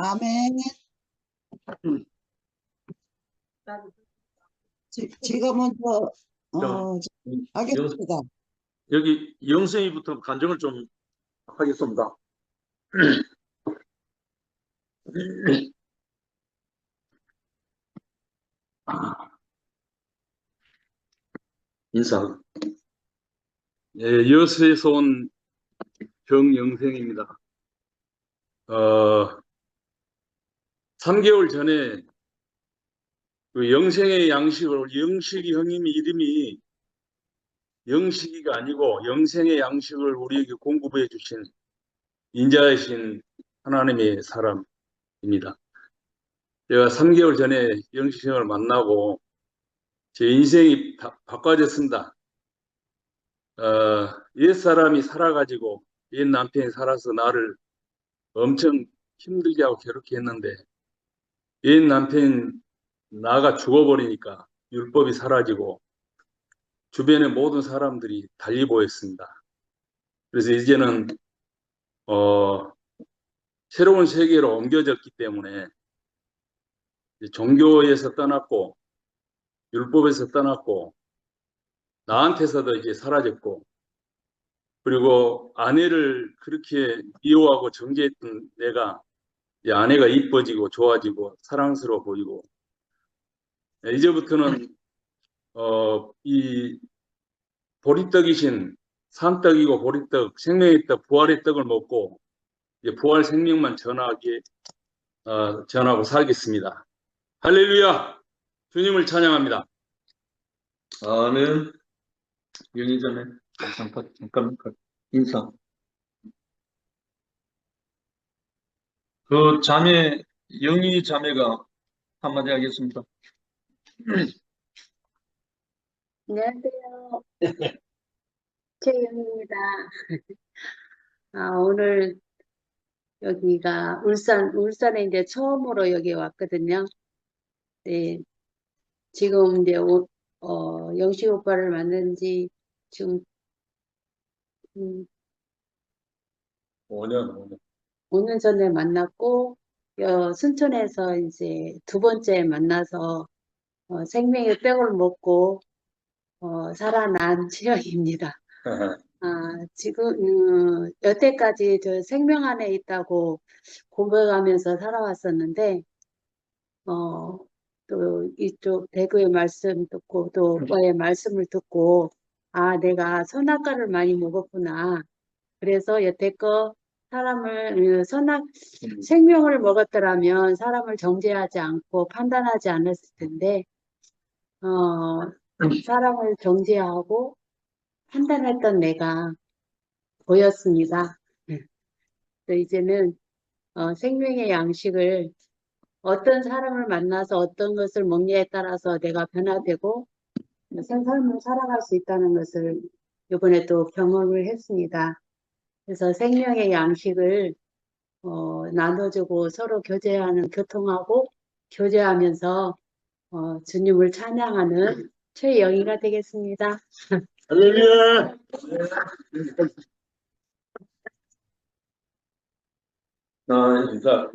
아멘. 음. 제가 먼저 하겠습니다. 여기 영생이부터 간증을 좀 하겠습니다. 인사. 예, 여수에서 온 정영생입니다. 3개월 전에 그 영생의 양식을, 영식이 형님이 이름이 영식이가 아니고 영생의 양식을 우리에게 공급해 주신 인자이신 하나님의 사람입니다. 제가 3개월 전에 영식 형을 만나고 제 인생이 바꿔졌습니다. 옛사람이 살아가지고 옛 남편이 살아서 나를 엄청 힘들게 하고 괴롭게 했는데 옛 남편 나가 죽어버리니까 율법이 사라지고 주변의 모든 사람들이 달리 보였습니다. 그래서 이제는 새로운 세계로 옮겨졌기 때문에 종교에서 떠났고 율법에서 떠났고 나한테서도 이제 사라졌고, 그리고 아내를 그렇게 미워하고 정죄했던 내가 이제 아내가 이뻐지고 좋아지고 사랑스러워 보이고, 이제부터는 이 보리떡이신 산떡이고 보리떡 생명의 떡 부활의 떡을 먹고 이제 부활 생명만 전하고 살겠습니다. 할렐루야. 주님을 찬양합니다. 아멘. 영이 전에 잠깐 인사. 그 자매, 영희 자매가 한마디 하겠습니다. 안녕하세요. 최영입니다. 오늘 여기가 울산에 이제 처음으로 여기 왔거든요. 네. 지금 이제 영식 오빠를 만난 지 지금 5년 전에 만났고, 순천에서 이제 2번째 만나서 생명의 떡을 먹고 살아난 최영입니다. 지금 여태까지 저 생명 안에 있다고 고백하면서 살아왔었는데, 또 이쪽 대구의 말씀 듣고 또 오빠의 말씀을 듣고, 내가 선악과를 많이 먹었구나. 그래서 여태껏 사람을 생명을 먹었더라면 사람을 정죄하지 않고 판단하지 않았을 텐데, 사람을 정죄하고 판단했던 내가 보였습니다. 그래서 이제는 생명의 양식을 어떤 사람을 만나서 어떤 것을 먹냐에 따라서 내가 변화되고 새 삶을 살아갈 수 있다는 것을 이번에 또 경험을 했습니다. 그래서 생명의 양식을 나눠주고 서로 교통하고 교제하면서 주님을 찬양하는 최영희가 되겠습니다. 할렐루야.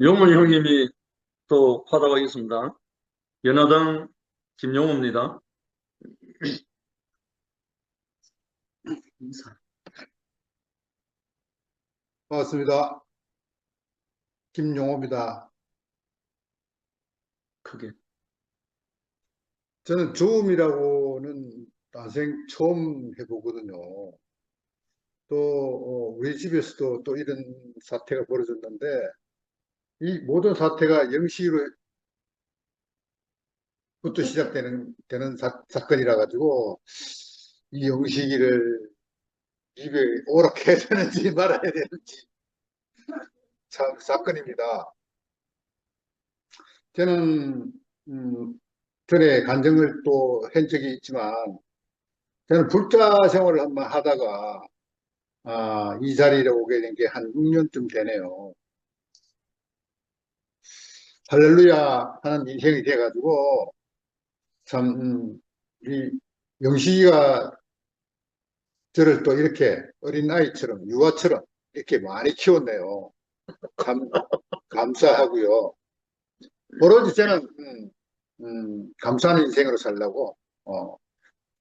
영훈 형님이 또 받아가겠습니다. 연화당 김용호입니다. 인사. 반갑습니다. 김용호입니다. 크게. 저는 죽음이라고는 난생 처음 해보거든요. 또 우리 집에서도 또 이런 사태가 벌어졌는데, 이 모든 사태가 영시로부터 시작되는 사건이라 가지고 이 영시기를 입에 오락해야 되는지 말아야 되는지 참 사건입니다. 저는 전에 간증을 또 한 적이 있지만, 저는 불자 생활을 한번 하다가 이 자리에 오게 된 게 한 6년쯤 되네요. 할렐루야 하는 인생이 돼가지고 참 우리 영식이가 저를 또 이렇게 어린아이처럼 유아처럼 이렇게 많이 키웠네요. 참 감사하고요. 오로지 저는 감사하는 인생으로 살려고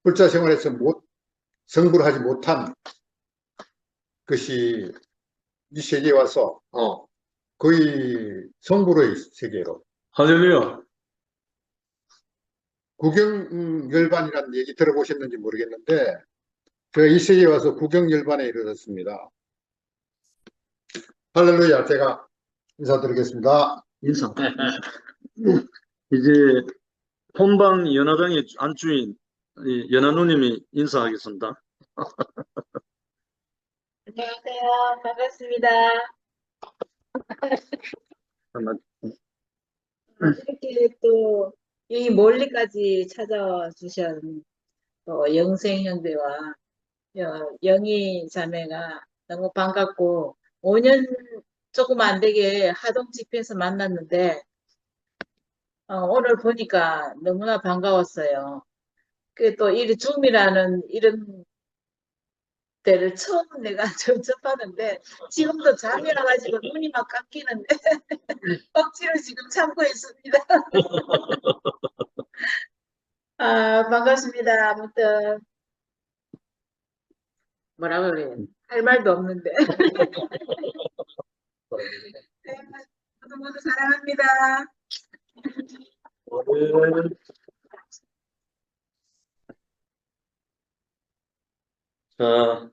불자 생활에서 성불을 하지 못한 것이 이 세계에 와서 거의 성불의 세계로 할렐루야. 구경열반이라는 얘기 들어보셨는지 모르겠는데 제가 이 세계에 와서 구경열반에 이르렀습니다. 할렐루야. 제가 인사드리겠습니다. 인사. 이제 본방 연화장의 안주인 연화 누님이 인사하겠습니다. 안녕하세요. 반갑습니다. 이렇게 또 이 멀리까지 찾아와 주신 영생현대와 영희 자매가 너무 반갑고 5년 조금 안 되게 하동 집회에서 만났는데 오늘 보니까 너무나 반가웠어요. 그 또 이 줌이라는 이런 때를 처음 내가 접하는데 지금도 잠이 와가지고 눈이 막 감기는데 억지로 지금 참고 있습니다. 반갑습니다. 아무튼 뭐라고 그래요? 할 말도 없는데 네, 모두 모두 사랑합니다. 자,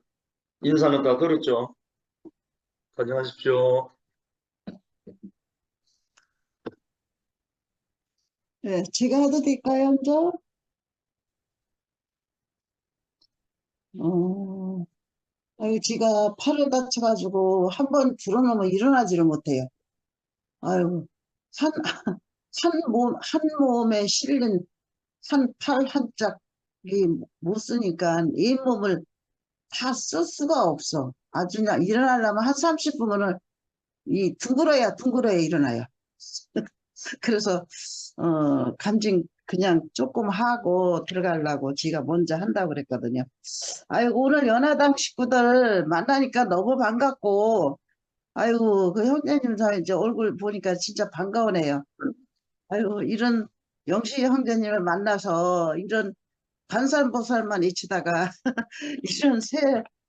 인사는 다 걸었죠? 가져가십시오. 네, 제가 해도 될까요, 먼저? 아유, 제가 팔을 다쳐가지고 한 번 들어놓으면 일어나지를 못해요. 아유, 한 몸에 실린 팔 한 짝이 못 쓰니까 이 몸을 다 쓸 수가 없어. 아주 그냥 일어나려면 한 30분은 둥그러야 일어나요. 그래서 간증 그냥 조금 하고 들어가려고 지가 먼저 한다고 그랬거든요. 아이고, 오늘 연화당 식구들 만나니까 너무 반갑고, 아이고, 그 형제님 이제 얼굴 보니까 진짜 반가우네요. 아이고, 이런 영시 형제님을 만나서 이런 반산보살만 잊히다가 이런 새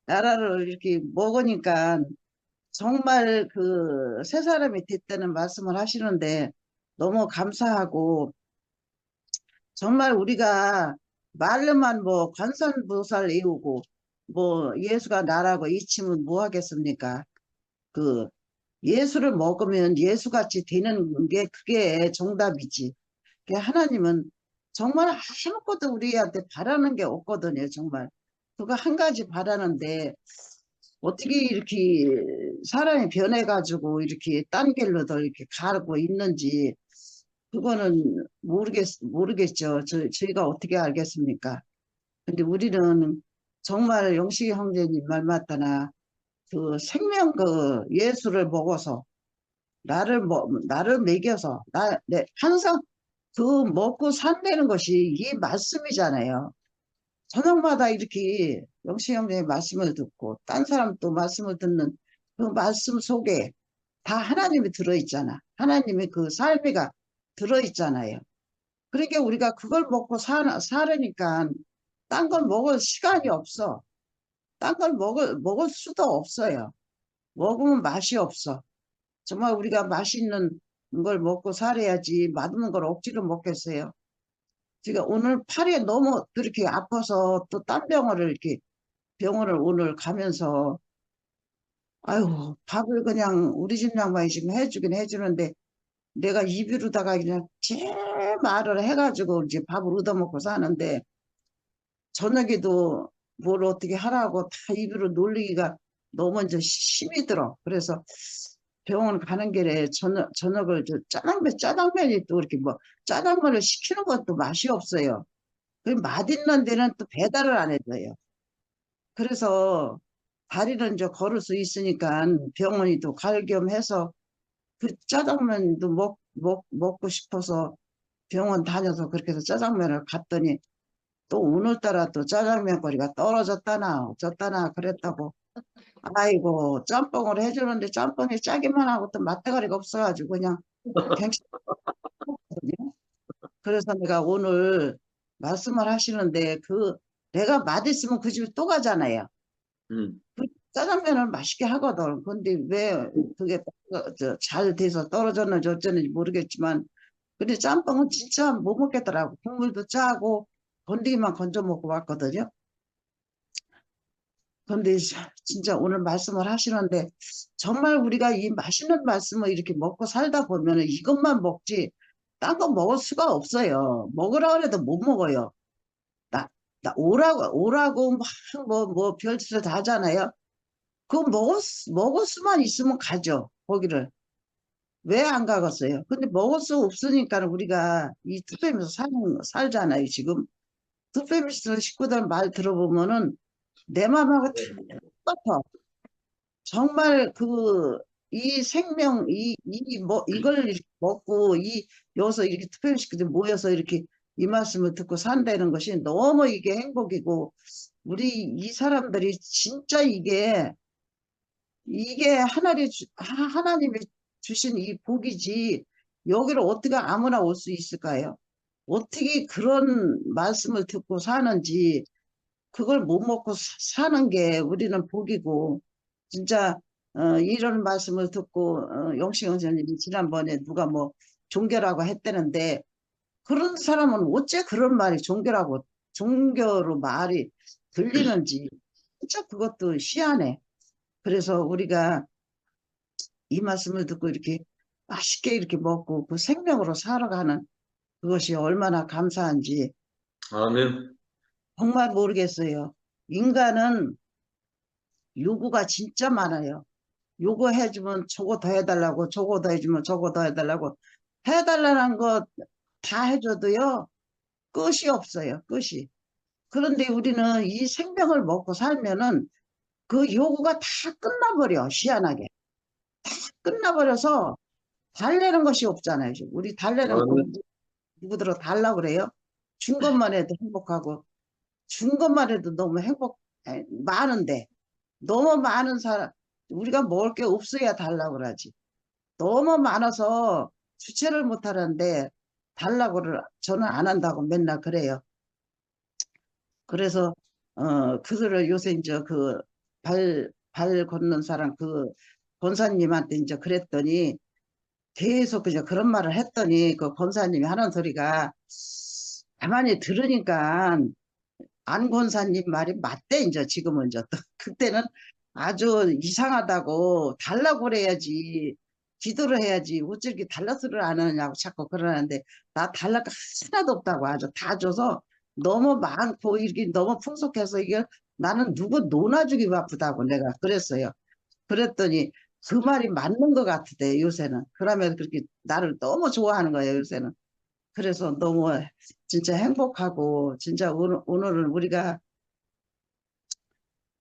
나라를 이렇게 먹으니까 정말 그 새 사람이 됐다는 말씀을 하시는데 너무 감사하고, 정말 우리가 말로만 뭐 관선보살 이루고 뭐 예수가 나라고 잊히면 뭐 하겠습니까? 그 예수를 먹으면 예수같이 되는 게 그게 정답이지. 하나님은 정말 아무것도 우리한테 바라는 게 없거든요. 정말 그거 한 가지 바라는데 어떻게 이렇게 사람이 변해가지고 이렇게 딴 길로도 이렇게 가고 있는지 그거는 모르겠죠. 저희가 어떻게 알겠습니까? 근데 우리는 정말 영식이 형제님 말 맞다나 그 생명 그 예수를 먹어서 나를 먹여서 항상 그 먹고 산다는 것이 이 말씀이잖아요. 저녁마다 이렇게 영식 형제의 말씀을 듣고 딴 사람 또 말씀을 듣는 그 말씀 속에 다 하나님이 들어있잖아. 하나님의 그 삶이가 들어있잖아요. 그러니까 우리가 그걸 먹고 살으니까 딴 걸 먹을 시간이 없어. 딴 걸 먹을 수도 없어요. 먹으면 맛이 없어. 정말 우리가 맛있는 걸 먹고 살아야지 맛없는 걸 억지로 먹겠어요. 제가 오늘 팔이 너무 그렇게 아파서 또 딴 병원을 오늘 가면서 아유, 밥을 그냥 우리 집 양반이 지금 해주긴 해주는데 내가 입으로다가 그냥 제 말을 해가지고 이제 밥을 얻어먹고 사는데 저녁에도 뭘 어떻게 하라고 다 입으로 놀리기가 너무 이제 힘이 들어. 그래서 병원 가는 길에 저녁을 짜장면이 또 이렇게 뭐 짜장면을 시키는 것도 맛이 없어요. 그 맛있는 데는 또 배달을 안 해줘요. 그래서 다리를 이제 걸을 수 있으니까 병원이 또 갈 겸해서 그 짜장면도 먹고 싶어서 병원 다녀서 그렇게 해서 짜장면을 갔더니 또 오늘따라 또 짜장면 거리가 떨어졌다나 어쩌다나 그랬다고 아이고, 짬뽕을 해주는데 짬뽕이 짜기만 하고 또 맛대가리가 없어가지고 그냥 갱신했거든요. 그래서 내가 오늘 말씀을 하시는데 내가 맛있으면 그 집에 또 가잖아요. 음. 그 짜장면을 맛있게 하거든. 근데 왜 그게 잘 돼서 떨어졌는지 어쩌는지 모르겠지만, 근데 짬뽕은 진짜 못 먹겠더라고. 국물도 짜고 건더기만 건져 먹고 왔거든요. 근데 진짜 오늘 말씀을 하시는데 정말 우리가 이 맛있는 말씀을 이렇게 먹고 살다 보면 이것만 먹지 딴 거 먹을 수가 없어요. 먹으라 그래도 못 먹어요. 나 오라고 뭐 별짓을 다 하잖아요. 그거 먹을 수만 있으면 가죠. 거기를. 왜 안 가겠어요? 근데 먹을 수 없으니까 우리가 이 투표면서 살잖아요, 지금. 투표면서 식구들 말 들어보면은 내 마음하고 똑같아. 정말 이 생명, 이걸 이렇게 먹고, 여기서 이렇게 투표식들 모여서 이렇게 이 말씀을 듣고 산다는 것이 너무 이게 행복이고, 우리 이 사람들이 진짜 이게 하나님이 주신 이 복이지, 여기를 어떻게 아무나 올 수 있을까요? 어떻게 그런 말씀을 듣고 사는지, 그걸 못 먹고 사는 게 우리는 복이고, 진짜, 이런 말씀을 듣고, 영식 원장님이 지난번에 누가 뭐, 종교라고 했다는데, 그런 사람은 어째 그런 말이 종교로 말이 들리는지, 진짜 그것도 희한해. 그래서 우리가 이 말씀을 듣고 이렇게 맛있게 이렇게 먹고 그 생명으로 살아가는 그것이 얼마나 감사한지 아멘. 정말 모르겠어요. 인간은 요구가 진짜 많아요. 요구해주면 저거 더 해달라고, 저거 더 해주면 저거 더 해달라고. 해달라는 거 다 해줘도요, 끝이 없어요, 끝이. 그런데 우리는 이 생명을 먹고 살면은 그 요구가 다 끝나버려, 희한하게. 끝나버려서 달래는 것이 없잖아요. 우리 달래는 거 아멘. 누구들어 달라고 그래요? 준 것만 해도 행복하고, 준 것만 해도 너무 많은데, 너무 많은 우리가 먹을 게 없어야 달라고 그러지. 너무 많아서 주체를 못 하는데, 달라고를 저는 안 한다고 맨날 그래요. 그래서, 그들을 요새 이제 발 걷는 사람, 권사님한테 이제 그랬더니, 계속 그냥 그런 말을 했더니, 그 권사님이 하는 소리가, 가만히 들으니까, 안 권사님 말이 맞대, 이제 지금은 이제 또. 그때는 아주 이상하다고 달라고 그래야지, 기도를 해야지, 어찌 이렇게 달라서를 안 하느냐고 자꾸 그러는데, 나 달라가 하나도 없다고 아주 다 줘서 너무 많고, 이렇게 너무 풍속해서 이게 나는 누구 논아주기 바쁘다고 내가 그랬어요. 그랬더니 그 말이 맞는 것 같대, 요새는. 그러면 그렇게 나를 너무 좋아하는 거예요, 요새는. 그래서 너무 진짜 행복하고, 진짜 오늘은 우리가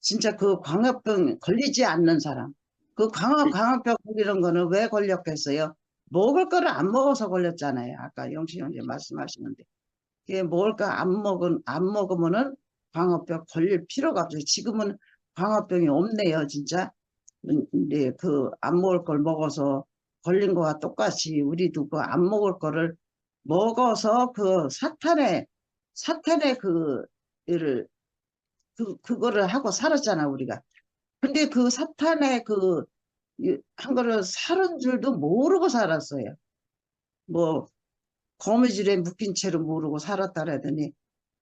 진짜 그 광합병 걸리지 않는 사람. 그 광합병 걸리는 거는 왜 걸렸겠어요? 먹을 거를 안 먹어서 걸렸잖아요. 아까 영식 형제 말씀하시는데. 그게 먹을 거 안 먹으면은 광합병 걸릴 필요가 없어요. 지금은 광합병이 없네요, 진짜. 근데 안 먹을 걸 먹어서 걸린 거와 똑같이 우리도 그 안 먹을 거를 먹어서 사탄의 일을, 그거를 하고 살았잖아, 우리가. 근데 그 사탄의 한 거를 살은 줄도 모르고 살았어요. 뭐, 거미줄에 묶인 채로 모르고 살았다 그러더니,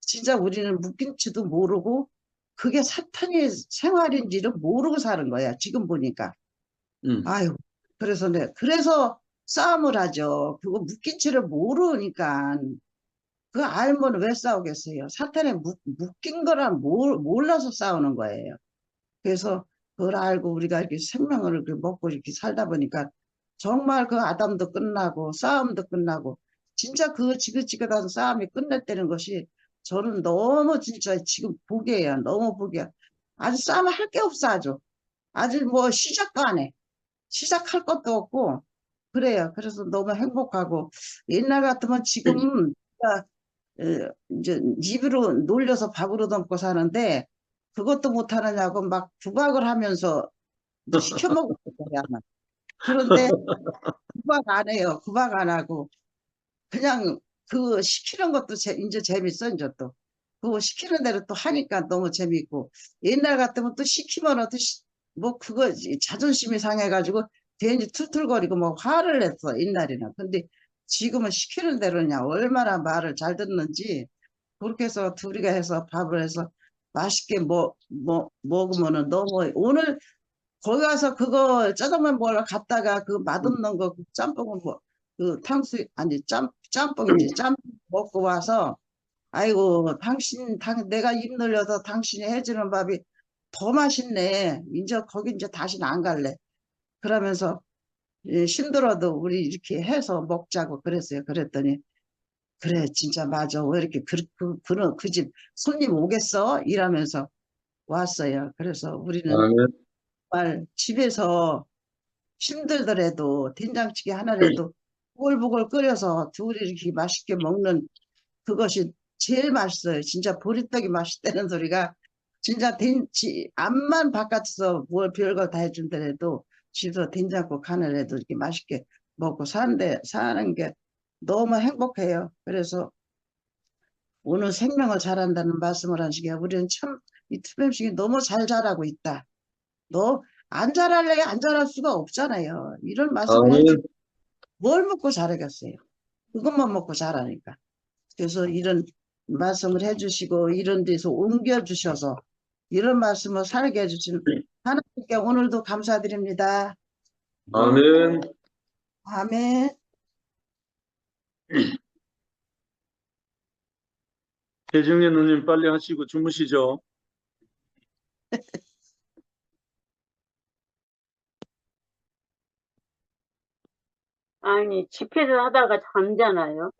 진짜 우리는 묶인 채도 모르고, 그게 사탄의 생활인지를 모르고 사는 거야, 지금 보니까. 음. 아유, 그래서 싸움을 하죠. 그거 묶인 채를 모르니까. 그거 알면 왜 싸우겠어요? 사탄에 묶인 거라 몰라서 싸우는 거예요. 그래서 그걸 알고 우리가 이렇게 생명을 이렇게 먹고 이렇게 살다 보니까 정말 그 아담도 끝나고 싸움도 끝나고 진짜 그 지긋지긋한 싸움이 끝냈다는 것이 저는 너무 진짜 지금 복이에요. 너무 복이야. 아주 싸움 할 게 없어 아주. 아주 뭐 시작도 안 해. 시작할 것도 없고 그래요. 그래서 너무 행복하고 옛날 같으면 지금 이제 입으로 놀려서 밥으로 덮고 사는데 그것도 못하느냐고 막 구박을 하면서 시켜 먹을 거야. 그런데 구박 안 해요. 구박 안 하고 그냥 그 시키는 것도 이제 재밌어. 이제 또 그거 시키는 대로 또 하니까 너무 재밌고, 옛날 같으면 또 시키면 뭐 그거 자존심이 상해가지고 괜히 툴툴거리고 뭐 화를 냈어 옛날에는. 근데 지금은 시키는 대로냐 얼마나 말을 잘 듣는지. 그렇게 해서 둘이가 해서 밥을 해서 맛있게 먹으면은 너무. 오늘 거기 가서 그거 짜장면 먹으러 갔다가 그 맛없는 거 그 짬뽕은 그 탕수육 아니 짬뽕이지, 짬뽕 먹고 와서 아이고 내가 입 늘려서 당신이 해주는 밥이 더 맛있네. 이제 거기 이제 다시는 안 갈래. 그러면서 힘들어도 우리 이렇게 해서 먹자고 그랬어요. 그랬더니 그래 진짜 맞아. 왜 이렇게 그 집 손님 오겠어? 이러면서 왔어요. 그래서 우리는 아멘. 정말 집에서 힘들더라도 된장찌개 하나라도 보글보글 끓여서 둘이 이렇게 맛있게 먹는 그것이 제일 맛있어요. 진짜 보리떡이 맛있다는 소리가 진짜 암만 바깥에서 뭘 별거 다 해준다래도 집에서 된장국 하나라도 이렇게 맛있게 먹고 사는 게 너무 행복해요. 그래서 오늘 생명을 잘한다는 말씀을 하시기에 우리는 참 이 투명식이 너무 잘 자라고 있다. 너 안 자랄래 안 자랄 수가 없잖아요. 이런 말씀을 해주 아멘. 뭘 먹고 자라겠어요. 그것만 먹고 자라니까. 그래서 이런 말씀을 해주시고 이런 데서 옮겨주셔서 이런 말씀을 살게 해주신 하나님께 오늘도 감사드립니다. 아멘. 아멘. 배정현 누님 빨리 하시고 주무시죠. 아니, 집회를 하다가 잠잖아요.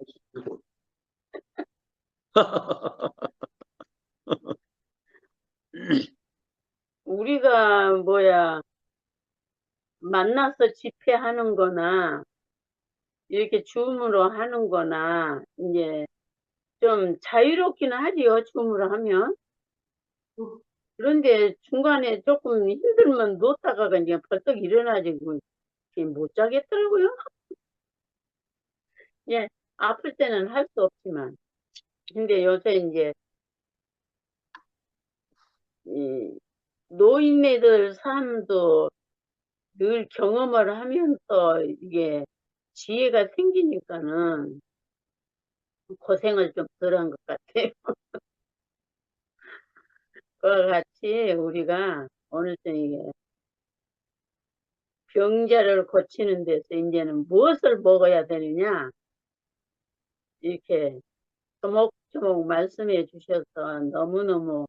우리가 만나서 집회하는 거나 이렇게 줌으로 하는 거나 이제 좀 자유롭기는 하지요, 줌으로 하면. 그런데 중간에 조금 힘들면 놓다가 이제 벌떡 일어나지고 못 자겠더라고요. 예, 아플 때는 할 수 없지만. 근데 요새 이제 이 노인네들 삶도 늘 경험을 하면서 이게 지혜가 생기니까는 고생을 좀 덜 한 것 같아요. 그와 같이 우리가 어느 때에 병자를 고치는 데서 이제는 무엇을 먹어야 되느냐 이렇게 조목조목 말씀해 주셔서 너무너무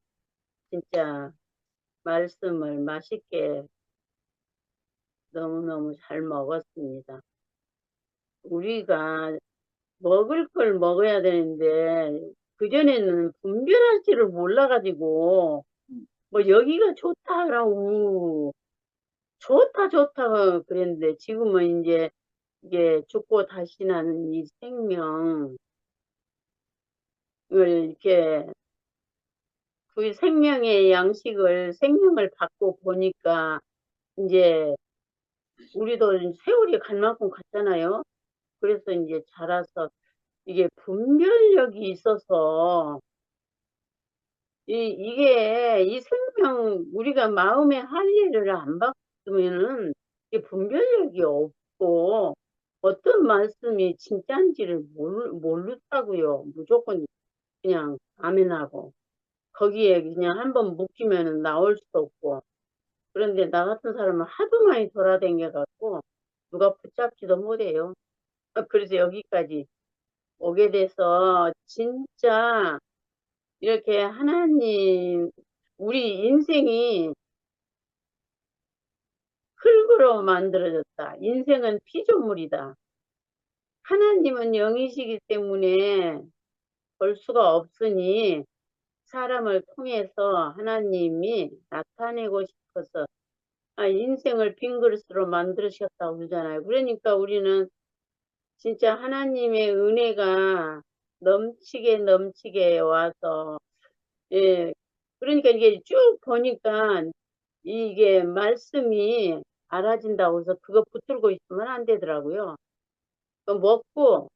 진짜 말씀을 맛있게 너무너무 잘 먹었습니다. 우리가 먹을 걸 먹어야 되는데 그전에는 분별할 줄을 몰라가지고 뭐 여기가 좋다라고 좋다 그랬는데 지금은 이제 이게 죽고 다시 나는 이 생명을 이렇게 그 생명의 양식을 생명을 받고 보니까 이제 우리도 세월이 갈 만큼 갔잖아요. 그래서 이제 자라서 이게 분별력이 있어서 이게 이 생명 우리가 마음의 할례를 안 받으면은 이 분별력이 없고 어떤 말씀이 진짜인지를 모르다고요. 무조건 그냥 아멘하고 거기에 그냥 한번 묶이면은 나올 수도 없고. 그런데 나 같은 사람은 하도 많이 돌아다녀 갖고 누가 붙잡지도 못해요. 그래서 여기까지 오게 돼서 진짜 이렇게 하나님 우리 인생이 흙으로 만들어졌다. 인생은 피조물이다. 하나님은 영이시기 때문에 볼 수가 없으니 사람을 통해서 하나님이 나타내고 싶어서 인생을 빈 그릇으로 만드셨다고 그러잖아요. 그러니까 우리는 진짜 하나님의 은혜가 넘치게 와서 예, 그러니까 이게 쭉 보니까 이게 말씀이 알아진다고 해서 그거 붙들고 있으면 안 되더라고요. 그 먹고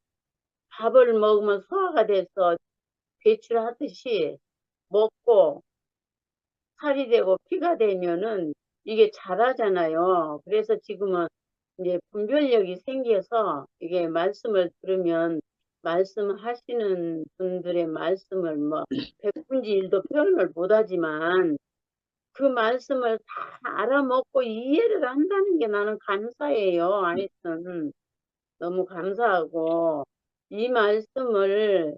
밥을 먹으면 소화가 돼서 배출하듯이 먹고 살이 되고 피가 되면은 이게 자라잖아요. 그래서 지금은 이제 분별력이 생겨서 이게 말씀을 들으면 말씀하시는 분들의 말씀을 뭐 백분지 일도 표현을 못하지만 그 말씀을 다 알아먹고 이해를 한다는 게 나는 감사해요. 하여튼 너무 감사하고 이 말씀을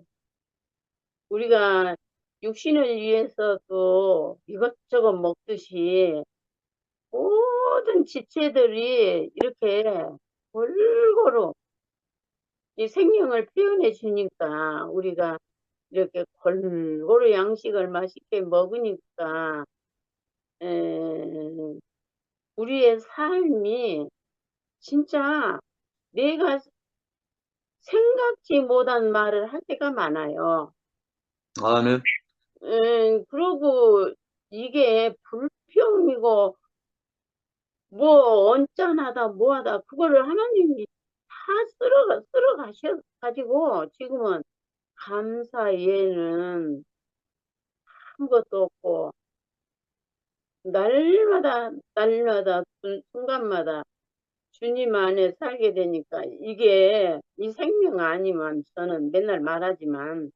우리가 육신을 위해서도 이것저것 먹듯이 모든 지체들이 이렇게 골고루 이 생명을 표현해 주니까 우리가 이렇게 골고루 양식을 맛있게 먹으니까 우리의 삶이 진짜 내가 생각지 못한 말을 할 때가 많아요. 아멘. 그러고 이게 불평이고 뭐 언짢아다 뭐하다 그거를 하나님이 다 쓸어 가지고 지금은 감사 외에는 아무것도 없고 날마다 순간마다 주님 안에 살게 되니까 이게 이 생명 아니면 저는 맨날 말하지만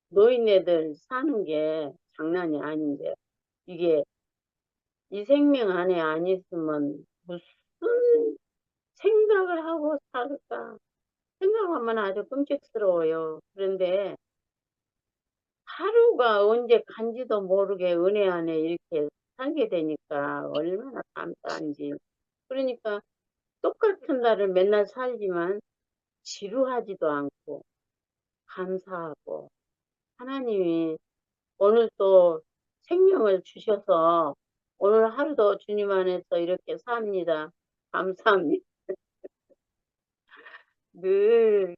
노인네들 사는 게 장난이 아닌데 이게 이 생명 안에 안 있으면 무슨 생각을 하고 살까? 생각하면 아주 끔찍스러워요. 그런데 하루가 언제 간지도 모르게 은혜 안에 이렇게 살게 되니까 얼마나 감사한지. 그러니까 똑같은 날을 맨날 살지만 지루하지도 않고 감사하고 하나님이 오늘 또 생명을 주셔서 오늘 하루도 주님 안에서 이렇게 삽니다. 감사합니다. 늘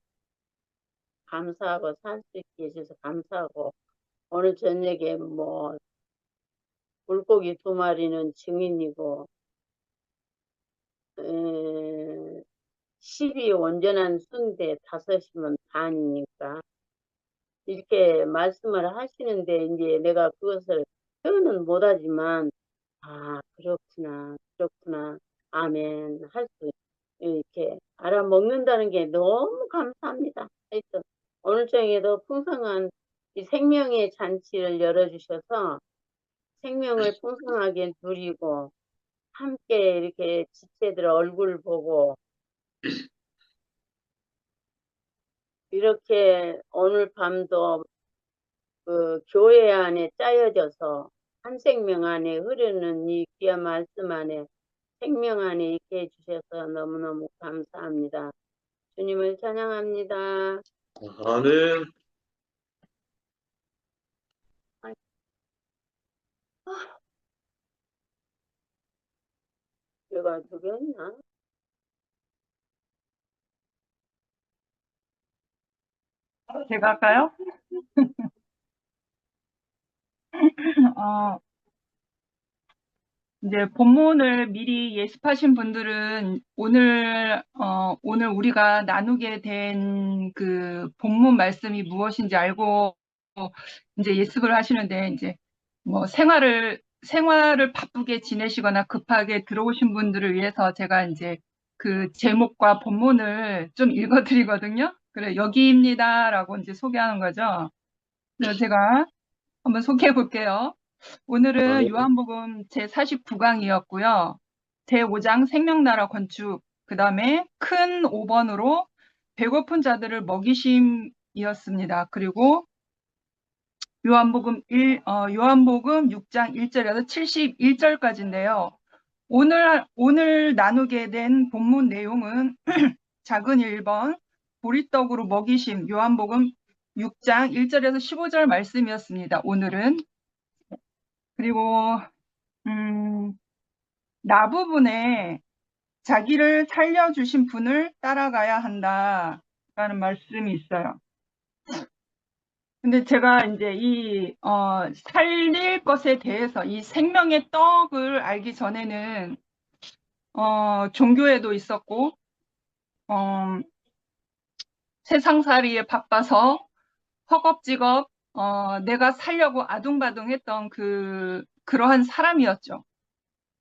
감사하고 살 수 있게 해주셔서 감사하고 오늘 저녁에 뭐 물고기 2마리는 증인이고 10이 온전한 순대 5이면 반이니까 이렇게 말씀을 하시는데 이제 내가 그것을 표현은 못하지만 아 그렇구나 아멘 할 수 이렇게 알아먹는다는 게 너무 감사합니다. 하여튼 오늘 저녁에도 풍성한 이 생명의 잔치를 열어주셔서 생명을 풍성하게 누리고 함께 이렇게 지체들 얼굴 보고 이렇게 오늘 밤도 그 교회 안에 짜여져서 한 생명 안에 흐르는 이 귀한 말씀 안에 생명 안에 있게 해주셔서 너무너무 감사합니다. 주님을 찬양합니다. 아멘. 내가 두 개였나? 제가 할까요? 어, 이제 본문을 미리 예습하신 분들은 오늘 우리가 나누게 된 그 본문 말씀이 무엇인지 알고 이제 예습을 하시는데 이제 뭐 생활을 바쁘게 지내시거나 급하게 들어오신 분들을 위해서 제가 이제 그 제목과 본문을 좀 읽어드리거든요. 그래, 여기입니다라고 이제 소개하는 거죠. 그래서 제가 한번 소개해 볼게요. 오늘은 아멘. 요한복음 제49강이었고요. 제5장 생명나라 건축, 그 다음에 큰 5번으로 배고픈 자들을 먹이심이었습니다. 그리고 요한복음 6장 1절에서 71절까지인데요. 오늘 나누게 된 본문 내용은 작은 1번, 보리떡으로 먹이심, 요한복음 6장 1절에서 15절 말씀이었습니다. 오늘은. 그리고 나 부분에 자기를 살려주신 분을 따라가야 한다라는 말씀이 있어요. 근데 제가 이제 살릴 것에 대해서 이 생명의 떡을 알기 전에는, 종교에도 있었고, 어, 세상살이에 바빠서 허겁지겁, 내가 살려고 아둥바둥했던 그러한 사람이었죠.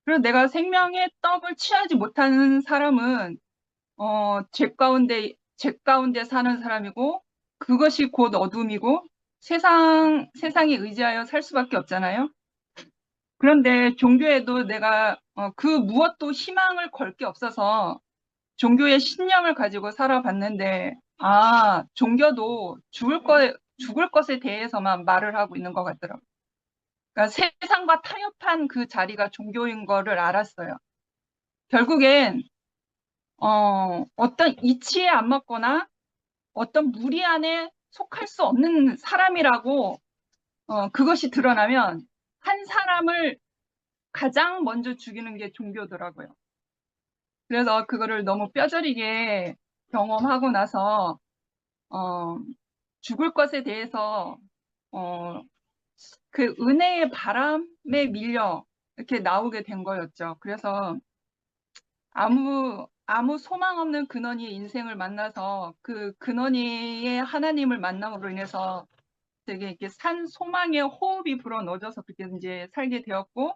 그래서 내가 생명의 떡을 취하지 못하는 사람은, 죄 가운데 사는 사람이고, 그것이 곧 어둠이고, 세상에 의지하여 살 수밖에 없잖아요. 그런데 종교에도 내가 그 무엇도 희망을 걸 게 없어서 종교의 신념을 가지고 살아봤는데, 종교도 죽을 것에 대해서만 말을 하고 있는 것 같더라고요. 그러니까 세상과 타협한 그 자리가 종교인 거를 알았어요. 결국엔 어떤 이치에 안 맞거나 어떤 무리 안에 속할 수 없는 사람이라고 그것이 드러나면 한 사람을 가장 먼저 죽이는 게 종교더라고요. 그래서 그거를 너무 뼈저리게 경험하고 나서 죽을 것에 대해서 그 은혜의 바람에 밀려 이렇게 나오게 된 거였죠. 그래서 아무 소망 없는 근원이의 인생을 만나서 그 근원이의 하나님을 만남으로 인해서 되게 이렇게 산 소망의 호흡이 불어넣어져서 그렇게 이제 살게 되었고,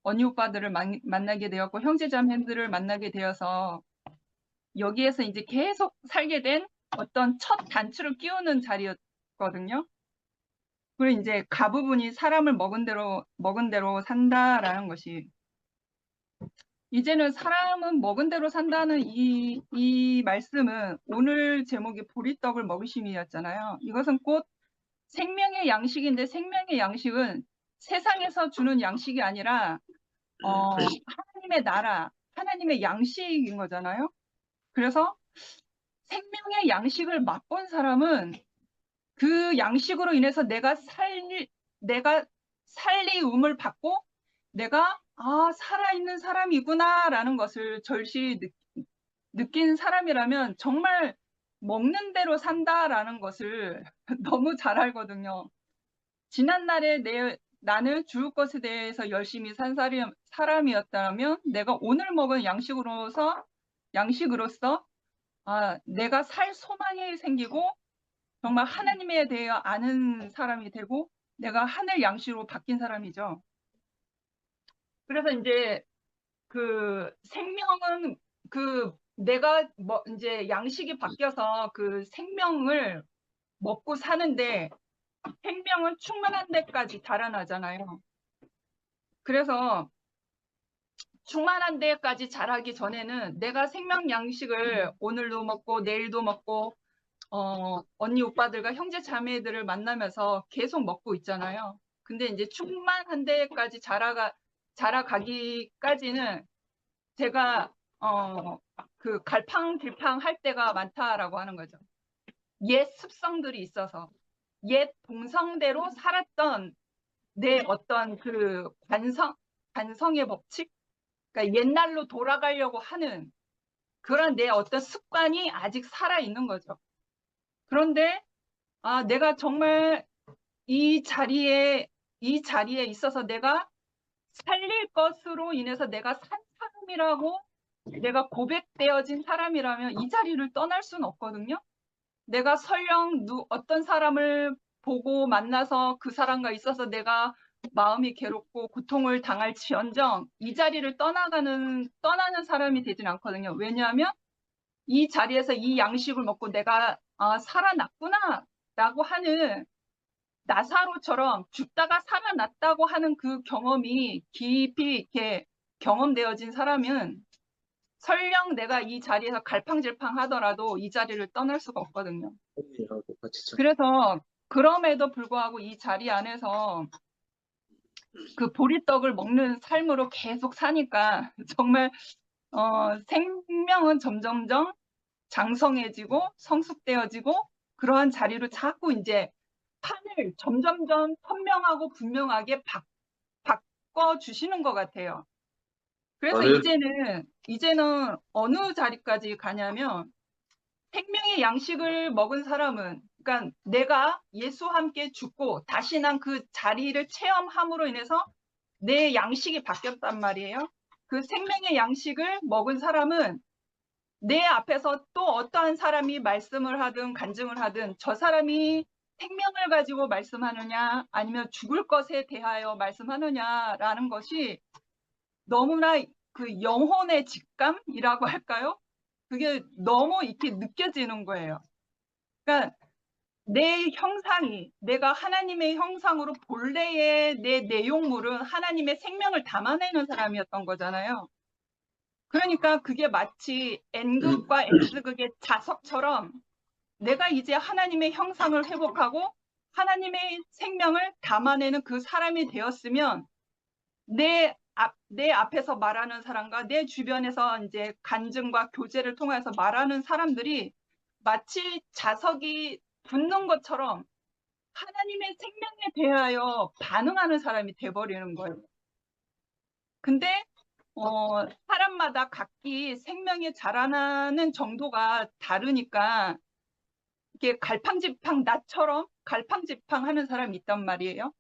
언니 오빠들을 만나게 되었고, 형제자매들을 만나게 되어서 여기에서 이제 계속 살게 된 어떤 첫 단추를 끼우는 자리였거든요. 그리고 이제 가부분이 사람을 먹은 대로 산다라는 것이, 이제는 사람은 먹은 대로 산다는 이 말씀은 오늘 제목이 보리떡을 먹으심이었잖아요. 이것은 곧 생명의 양식인데, 생명의 양식은 세상에서 주는 양식이 아니라 하나님의 나라, 하나님의 양식인 거잖아요. 그래서 생명의 양식을 맛본 사람은 그 양식으로 인해서 내가 살리움을 받고, 내가 살아있는 사람이구나라는 것을 절실히 느낀 사람이라면 정말 먹는 대로 산다라는 것을 너무 잘 알거든요. 지난날에 나는 죽을 것에 대해서 열심히 산 사람이었다면 내가 오늘 먹은 양식으로서 내가 살 소망이 생기고, 정말 하나님에 대해 아는 사람이 되고, 내가 하늘 양식으로 바뀐 사람이죠. 그래서 이제 그 생명은 내가 이제 양식이 바뀌어서 그 생명을 먹고 사는데, 생명은 충만한 데까지 자라나잖아요. 그래서 충만한 데까지 자라기 전에는 내가 생명 양식을 오늘도 먹고 내일도 먹고 언니 오빠들과 형제 자매들을 만나면서 계속 먹고 있잖아요. 근데 이제 충만한 데까지 자라가기까지는 제가 그 갈팡질팡 할 때가 많다라고 하는 거죠. 옛 습성들이 있어서, 옛 동성대로 살았던 내 어떤 그 관성의 법칙, 그러니까 옛날로 돌아가려고 하는 그런 내 어떤 습관이 아직 살아있는 거죠. 그런데 내가 정말 이 자리에 있어서 내가 살릴 것으로 인해서 내가 산 사람이라고 내가 고백되어진 사람이라면 이 자리를 떠날 수는 없거든요. 내가 설령 어떤 사람을 보고 만나서 그 사람과 있어서 내가 마음이 괴롭고 고통을 당할지언정 이 자리를 떠나는 사람이 되진 않거든요. 왜냐하면 이 자리에서 이 양식을 먹고 내가 살아났구나 라고 하는, 나사로처럼 죽다가 살아났다고 하는 그 경험이 깊이 이렇게 경험되어진 사람은 설령 내가 이 자리에서 갈팡질팡 하더라도 이 자리를 떠날 수가 없거든요. 그래서 그럼에도 불구하고 이 자리 안에서 그 보리떡을 먹는 삶으로 계속 사니까 정말 생명은 점점점 장성해지고 성숙되어지고, 그러한 자리로 자꾸 이제 판을 점점점 선명하고 분명하게 바꿔주시는 것 같아요. 그래서 아멘. 이제는 어느 자리까지 가냐면, 생명의 양식을 먹은 사람은, 그러니까 내가 예수와 함께 죽고 다시 난 그 자리를 체험함으로 인해서 내 양식이 바뀌었단 말이에요. 그 생명의 양식을 먹은 사람은 내 앞에서 또 어떠한 사람이 말씀을 하든 간증을 하든 저 사람이 생명을 가지고 말씀하느냐 아니면 죽을 것에 대하여 말씀하느냐라는 것이 너무나 그 영혼의 직감이라고 할까요? 그게 너무 이렇게 느껴지는 거예요. 그러니까 내 형상이, 내가 하나님의 형상으로 본래의 내 내용물은 하나님의 생명을 담아내는 사람이었던 거잖아요. 그러니까 그게 마치 N극과 S극의 자석처럼 내가 이제 하나님의 형상을 회복하고 하나님의 생명을 담아내는 그 사람이 되었으면 내 앞에서 말하는 사람과 내 주변에서 이제 간증과 교제를 통해서 말하는 사람들이 마치 자석이 붙는 것처럼 하나님의 생명에 대하여 반응하는 사람이 돼버리는 거예요. 근데 사람마다 각기 생명이 자라나는 정도가 다르니까 이게 갈팡질팡 나처럼 갈팡질팡 하는 사람이 있단 말이에요.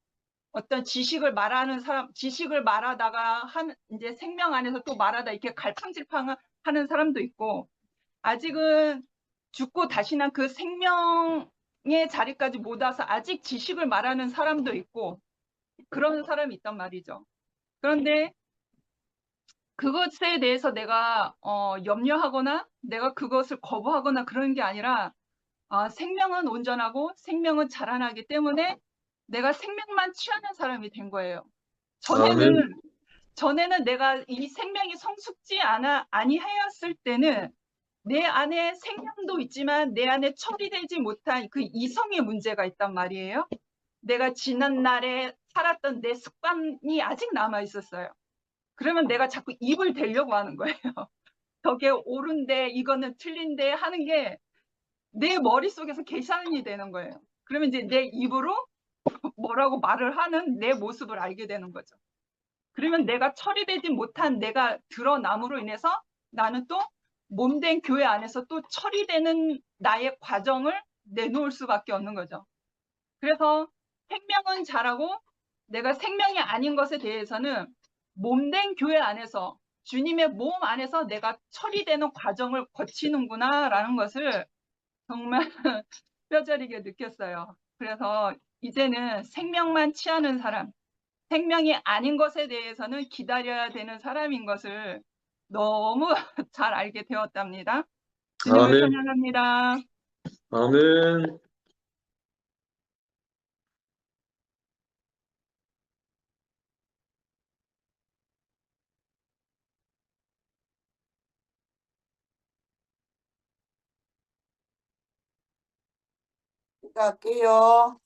어떤 지식을 말하는 사람, 지식을 말하다가 이제 생명 안에서 또 말하다 이렇게 갈팡질팡 하는 사람도 있고, 아직은 죽고 다시 난 그 생명의 자리까지 못 와서 아직 지식을 말하는 사람도 있고, 그런 사람이 있단 말이죠. 그런데 그것에 대해서 내가 염려하거나 내가 그것을 거부하거나 그런 게 아니라 생명은 온전하고 생명은 자라나기 때문에 내가 생명만 취하는 사람이 된 거예요. 전에는 내가 이 생명이 성숙지 아니하였을 때는 내 안에 생명도 있지만 내 안에 처리되지 못한 그 이성의 문제가 있단 말이에요. 내가 지난 날에 살았던 내 습관이 아직 남아 있었어요. 그러면 내가 자꾸 입을 대려고 하는 거예요. 저게 옳은데 이거는 틀린데 하는 게 내 머릿속에서 계산이 되는 거예요. 그러면 이제 내 입으로 뭐라고 말을 하는 내 모습을 알게 되는 거죠. 그러면 내가 처리되지 못한 내가 드러남으로 인해서 나는 또 몸된 교회 안에서 또 처리되는 나의 과정을 내놓을 수밖에 없는 거죠. 그래서 생명은 자라고 내가 생명이 아닌 것에 대해서는 몸된 교회 안에서 주님의 몸 안에서 내가 처리되는 과정을 거치는구나라는 것을 정말 뼈저리게 느꼈어요. 그래서 이제는 생명만 취하는 사람, 생명이 아닌 것에 대해서는 기다려야 되는 사람인 것을 너무 잘 알게 되었답니다. 주님을 아멘. 찬양합니다. 아멘. 갈게요.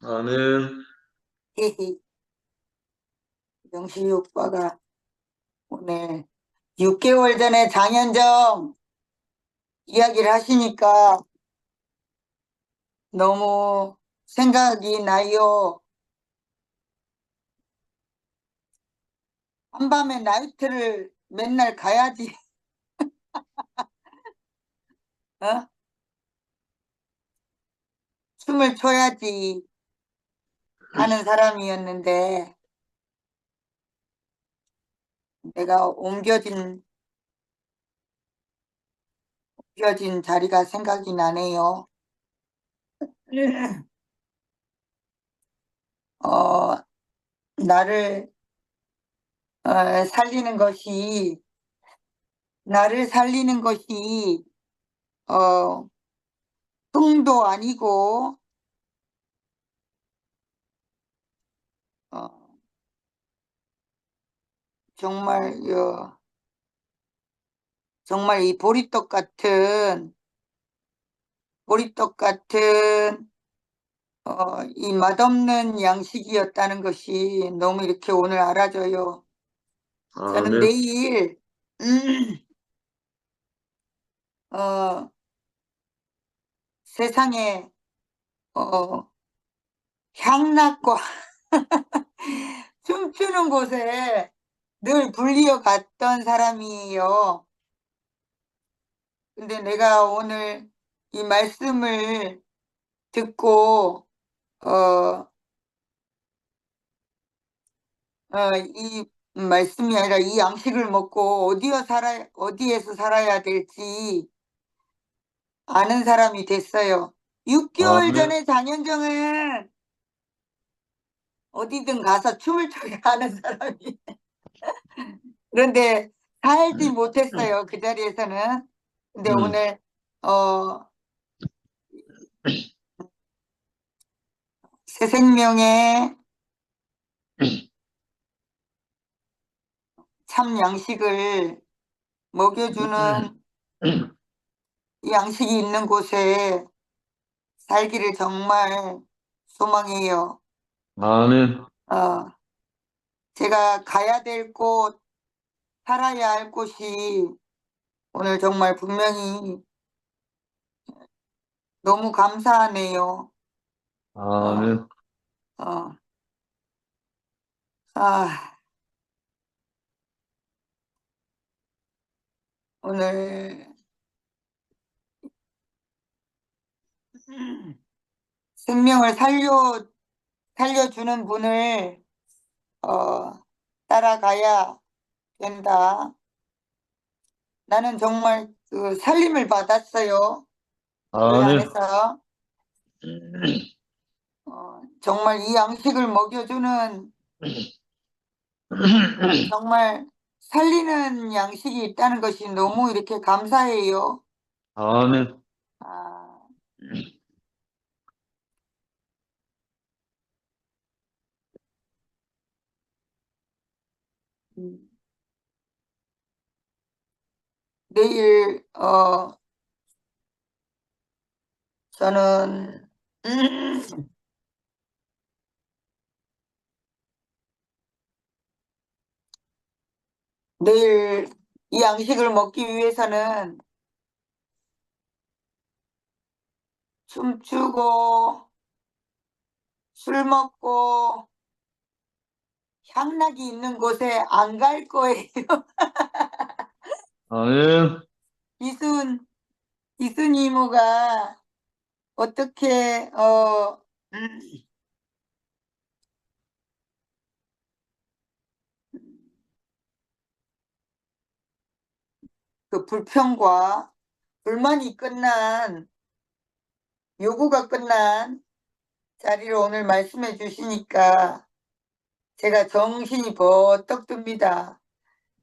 아멘. 영시 오빠가 오늘 6개월 전에 장현정 이야기를 하시니까 너무 생각이 나요. 한밤에 나이트를 맨날 가야지. 어? 춤을 춰야지 하는 사람이었는데 내가 옮겨진 자리가 생각이 나네요. 나를 살리는 것이 흥도 아니고 정말 이 보리떡 같은 이 맛없는 양식이었다는 것이 너무 이렇게 오늘 알아져요. 저는 아멘. 내일 세상에 향락과 춤추는 곳에 늘 불리어 갔던 사람이에요. 근데 내가 오늘 이 말씀을 듣고 이 말씀이 아니라 이 양식을 먹고 어디에서 살아야 될지 아는 사람이 됐어요. 6개월 아멘. 전에 장현정은 어디든 가서 춤을 춰야 하는 사람이. 그런데 살지 못했어요. 그 자리에서는. 근데 오늘 새 생명의 참 양식을 먹여주는 이 양식이 있는 곳에 살기를 정말 소망해요. 아멘. 제가 가야 될 곳, 살아야 할 곳이 오늘 정말 분명히 너무 감사하네요. 아멘. 어, 아, 오늘 생명을 살려주는 분을 따라가야 된다. 나는 정말 그 살림을 받았어요. 교회 아멘. 안에서 정말 이 양식을 먹여주는 정말 살리는 양식이 있다는 것이 너무 이렇게 감사해요. 아멘. 아, 내일 저는 내일 이 양식을 먹기 위해서는 춤추고 술 먹고 향락이 있는 곳에 안 갈 거예요. 아멘. 이순 이모가 어떻게 그 불평과 불만이 끝난 요구가 끝난 자리를 오늘 말씀해 주시니까 제가 정신이 번뜩 듭니다.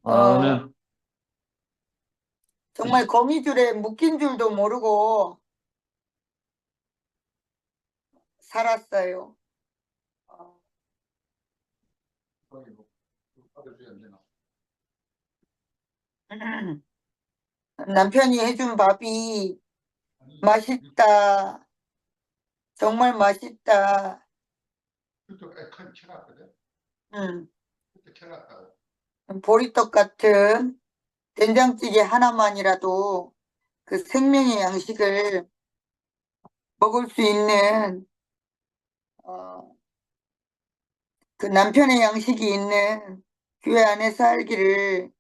아멘. 정말 거미줄에 묶인 줄도 모르고 살았어요. 남편이 해준 밥이 맛있다. 정말 맛있다. 보리떡 같은 된장찌개 하나만이라도 그 생명의 양식을 먹을 수 있는 그 남편의 양식이 있는 교회 안에 살기를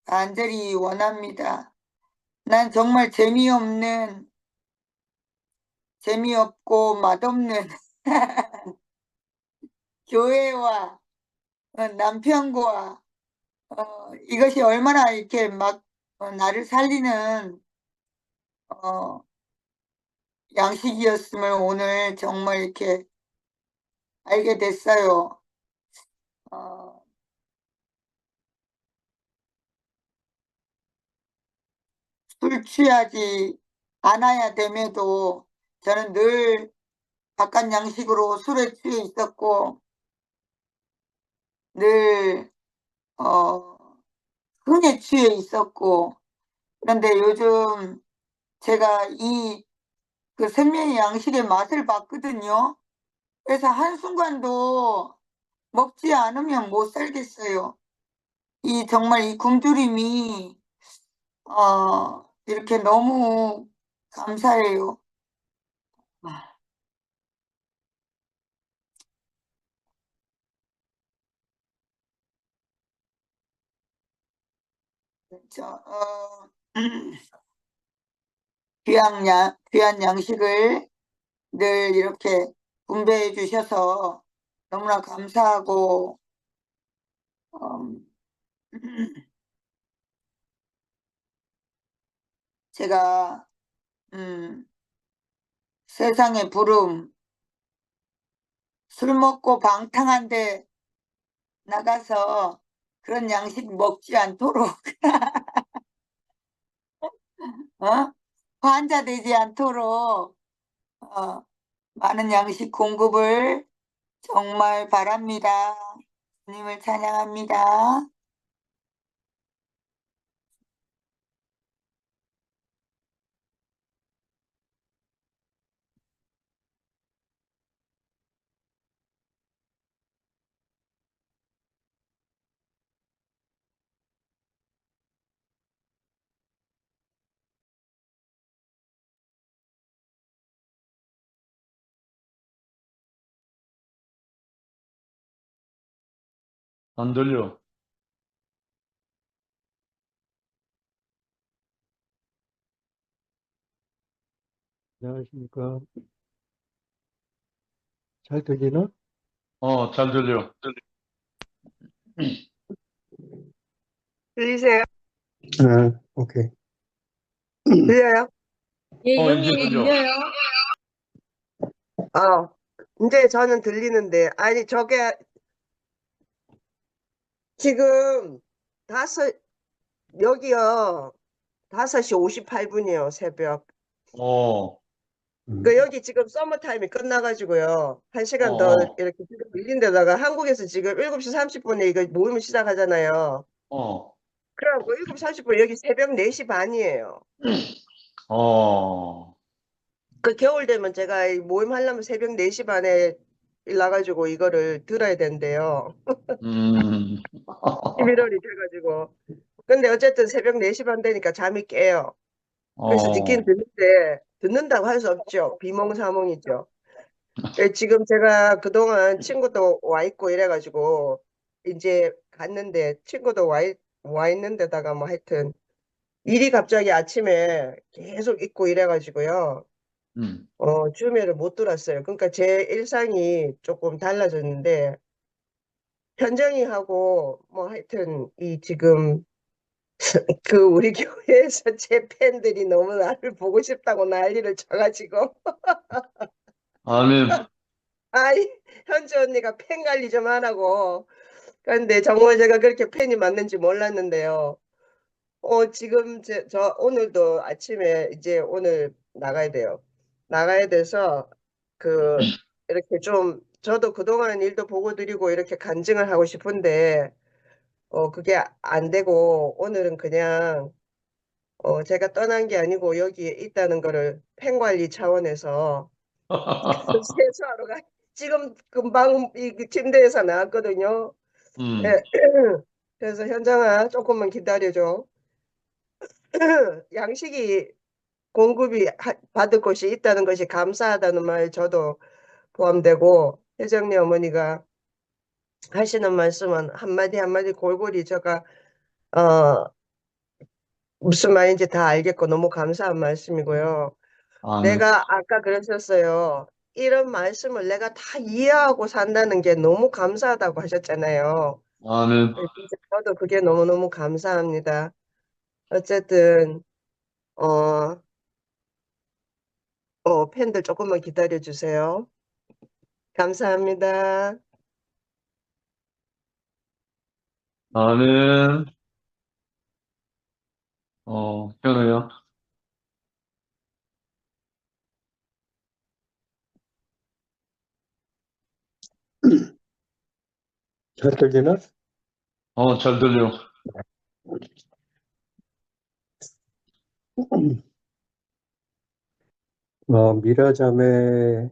간절히 원합니다. 난 정말 재미없고 맛없는 교회와 남편과 이것이 얼마나 이렇게 막 나를 살리는 양식이었음을 오늘 정말 이렇게 알게 됐어요. 술 취하지 않아야 됨에도 저는 늘 바깥 양식으로 술에 취해 있었고 늘 흥에 취해 있었고 그런데 요즘 제가 그 생명의 양식의 맛을 봤거든요. 그래서 한순간도 먹지 않으면 못 살겠어요. 정말 이 굶주림이 이렇게 너무 감사해요. 귀한 귀한 양식을 늘 이렇게 분배해 주셔서 너무나 감사하고, 음, 제가, 세상의 부름, 술 먹고 방탕한데 나가서 그런 양식 먹지 않도록, 어? 환자 되지 않도록, 많은 양식 공급을 정말 바랍니다. 주님을 찬양합니다. 안 들려. 안녕하십니까. 잘 들리나? 잘 들려. 들리세요? 오케이. 들려요? 예, 이제 영이 들려. 들려요. 이제 저는 들리는데, 아니, 저게 지금 여기요, 5시 58분이요, 새벽. 어, 여기 지금 서머타임이 끝나가지고요, 1시간 더 어, 이렇게 밀린 데다가 한국에서 지금 7시 30분에 이거 모임을 시작하잖아요. 어, 그래갖고 7시 30분, 여기 새벽 4시 반이에요. 어, 그 겨울 되면 제가 이 모임 하려면 새벽 4시 반에 일나가지고 이거를 들어야 된대요. 음, 11월이 돼가지고. 근데 어쨌든 새벽 4시 반 되니까 잠이 깨요. 그래서 듣긴 듣는데, 듣는다고 할 수 없죠. 비몽사몽이죠. 지금 제가 그동안 친구도 와 있고 이래가지고, 이제 갔는데, 친구도 와 있는 데다가 뭐 하여튼, 일이 갑자기 아침에 계속 있고 이래가지고요. 줌에를 못 들었어요. 그러니까 제 일상이 조금 달라졌는데, 현정이하고 뭐 하여튼 이 지금 우리 교회에서 제 팬들이 너무 나를 보고 싶다고 난리를 쳐가지고 아멘. 아이 현주 언니가 팬 관리 좀 하라고. 그런데 정말 제가 그렇게 팬이 맞는지 몰랐는데요. 지금 저 오늘도 아침에 이제 오늘 나가야 돼요. 나가야 돼서 이렇게 좀 저도 그동안 일도 보고 드리고 이렇게 간증을 하고 싶은데 그게 안 되고 오늘은 그냥 제가 떠난 게 아니고 여기에 있다는 거를 팬 관리 차원에서 세수하러 지금 금방 이 침대에서 나왔거든요. 예. 그래서 현장아 조금만 기다려줘. 양식이 공급이 받을 곳이 있다는 것이 감사하다는 말 저도 포함되고 혜정네 어머니가 하시는 말씀은 한마디 한마디 골고루 제가 무슨 말인지 다 알겠고 너무 감사한 말씀이고요. 아멘. 내가 아까 그러셨어요. 이런 말씀을 내가 다 이해하고 산다는 게 너무 감사하다고 하셨잖아요. 아멘. 진짜 저도 그게 너무너무 감사합니다. 어쨌든 팬들 조금만 기다려 주세요. 감사합니다. 아멘. 현우야. 잘 들리나? 잘 들려. 미라 자매,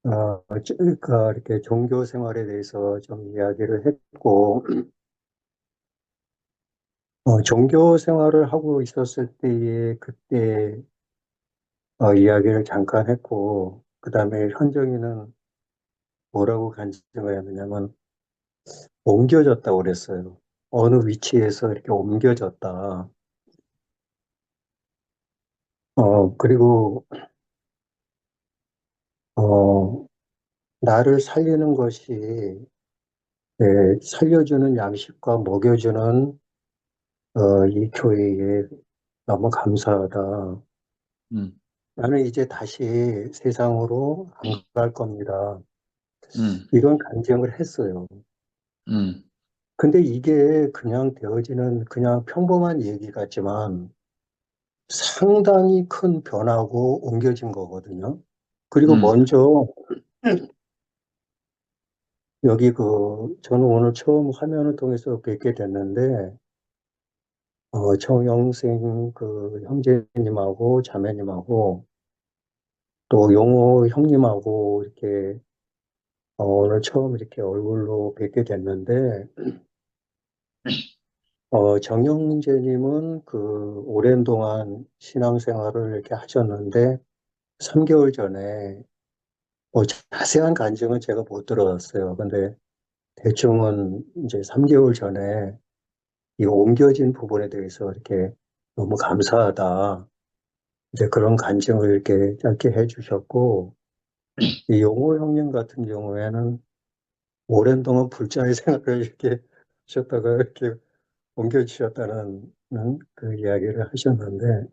그러니까 이렇게 종교 생활에 대해서 좀 이야기를 했고, 종교 생활을 하고 있었을 때에 그때 이야기를 잠깐 했고, 그 다음에 현정이는 뭐라고 간증을 했느냐면, 옮겨졌다고 그랬어요. 어느 위치에서 이렇게 옮겨졌다. 그리고, 어, 나를 살리는 것이, 예, 살려주는 양식과 먹여주는, 이 교회에 너무 감사하다. 음, 나는 이제 다시 세상으로 안 갈 겁니다. 음, 이런 간증을 했어요. 음, 근데 이게 그냥 되어지는 그냥 평범한 얘기 같지만 상당히 큰 변화고 옮겨진 거거든요. 그리고 음, 먼저 여기 저는 오늘 처음 화면을 통해서 뵙게 됐는데, 정영생 형제님하고 자매님하고 또 용호 형님하고 이렇게 오늘 처음 이렇게 얼굴로 뵙게 됐는데, 정영재님은 오랜 동안 신앙생활을 이렇게 하셨는데, 3개월 전에, 자세한 간증은 제가 못 들어봤어요. 근데 대충은 이제 3개월 전에 이 옮겨진 부분에 대해서 이렇게 너무 감사하다. 이제 그런 간증을 이렇게 짧게 해주셨고, 이 용호 형님 같은 경우에는 오랜 동안 불자의 생활을 이렇게 하셨다가 이렇게 옮겨주셨다는 그 이야기를 하셨는데,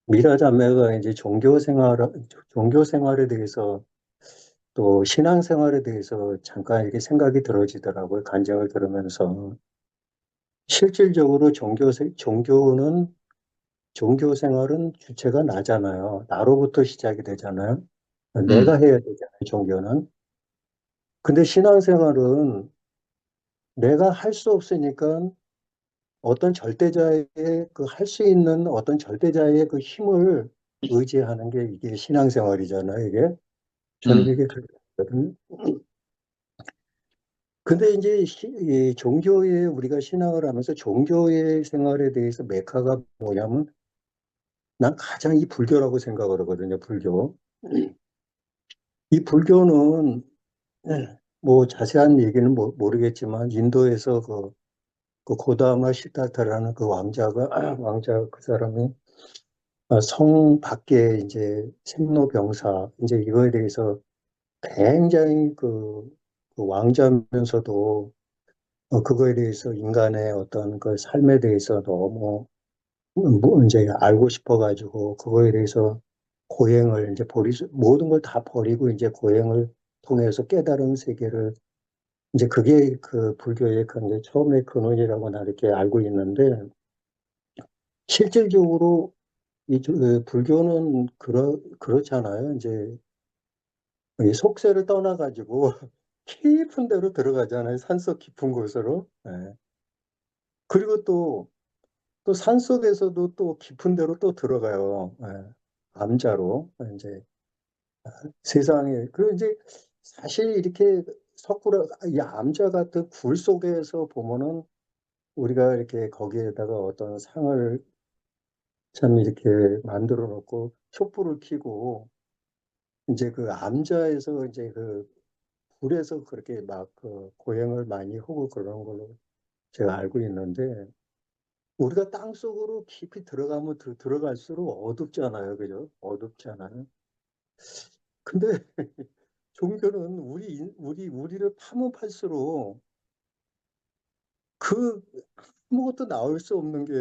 미라 자매가 이제 종교 생활에 대해서 또 신앙 생활에 대해서 잠깐 이렇게 생각이 들어지더라고요. 간증을 들으면서. 실질적으로 종교 생활은 주체가 나잖아요. 나로부터 시작이 되잖아요. 내가 음, 해야 되잖아요, 종교는. 근데 신앙 생활은 내가 할 수 없으니까 어떤 절대자의 할 수 있는 어떤 절대자의 그 힘을 의지하는 게 이게 신앙생활이잖아요, 이게. 저는 음, 이게 그렇거든요. 근데 이제 이 종교에 우리가 신앙을 하면서 종교의 생활에 대해서 메카가 뭐냐면 난 가장 이 불교라고 생각을 하거든요, 불교. 이 불교는 뭐 자세한 얘기는 모르겠지만 인도에서 그 고다마 시타타라는 그 왕자가 왕자 그 사람이 성 밖에 이제 생로병사 이제 이거에 대해서 굉장히 그 왕자면서도 그거에 대해서 인간의 어떤 그 삶에 대해서 너무 뭐 이제 알고 싶어가지고 그거에 대해서 고행을 이제 모든 걸 다 버리고 이제 고행을 통해서 깨달은 세계를 이제 그게 그 불교의 그 이제 처음의 근원이라고 나 이렇게 알고 있는데 실질적으로 불교는 그렇잖아요. 이제 이 속세를 떠나가지고 깊은 데로 들어가잖아요. 산속 깊은 곳으로. 예. 그리고 또 산속에서도 또 깊은 데로 또 들어가요. 예. 암자로. 이제 세상에. 그리고 이제 사실 이렇게 이 암자 같은 굴 속에서 보면은 우리가 이렇게 거기에다가 어떤 상을 참 이렇게 만들어 놓고 촛불을 켜고 이제 그 암자에서 이제 그 불에서 그렇게 막 그 고행을 많이 하고 그러는 걸로 제가 알고 있는데 우리가 땅 속으로 깊이 들어가면 들어갈수록 어둡잖아요. 그죠? 어둡잖아요. 근데 종교는 우리를 파면 팔수록 그 아무것도 나올 수 없는 게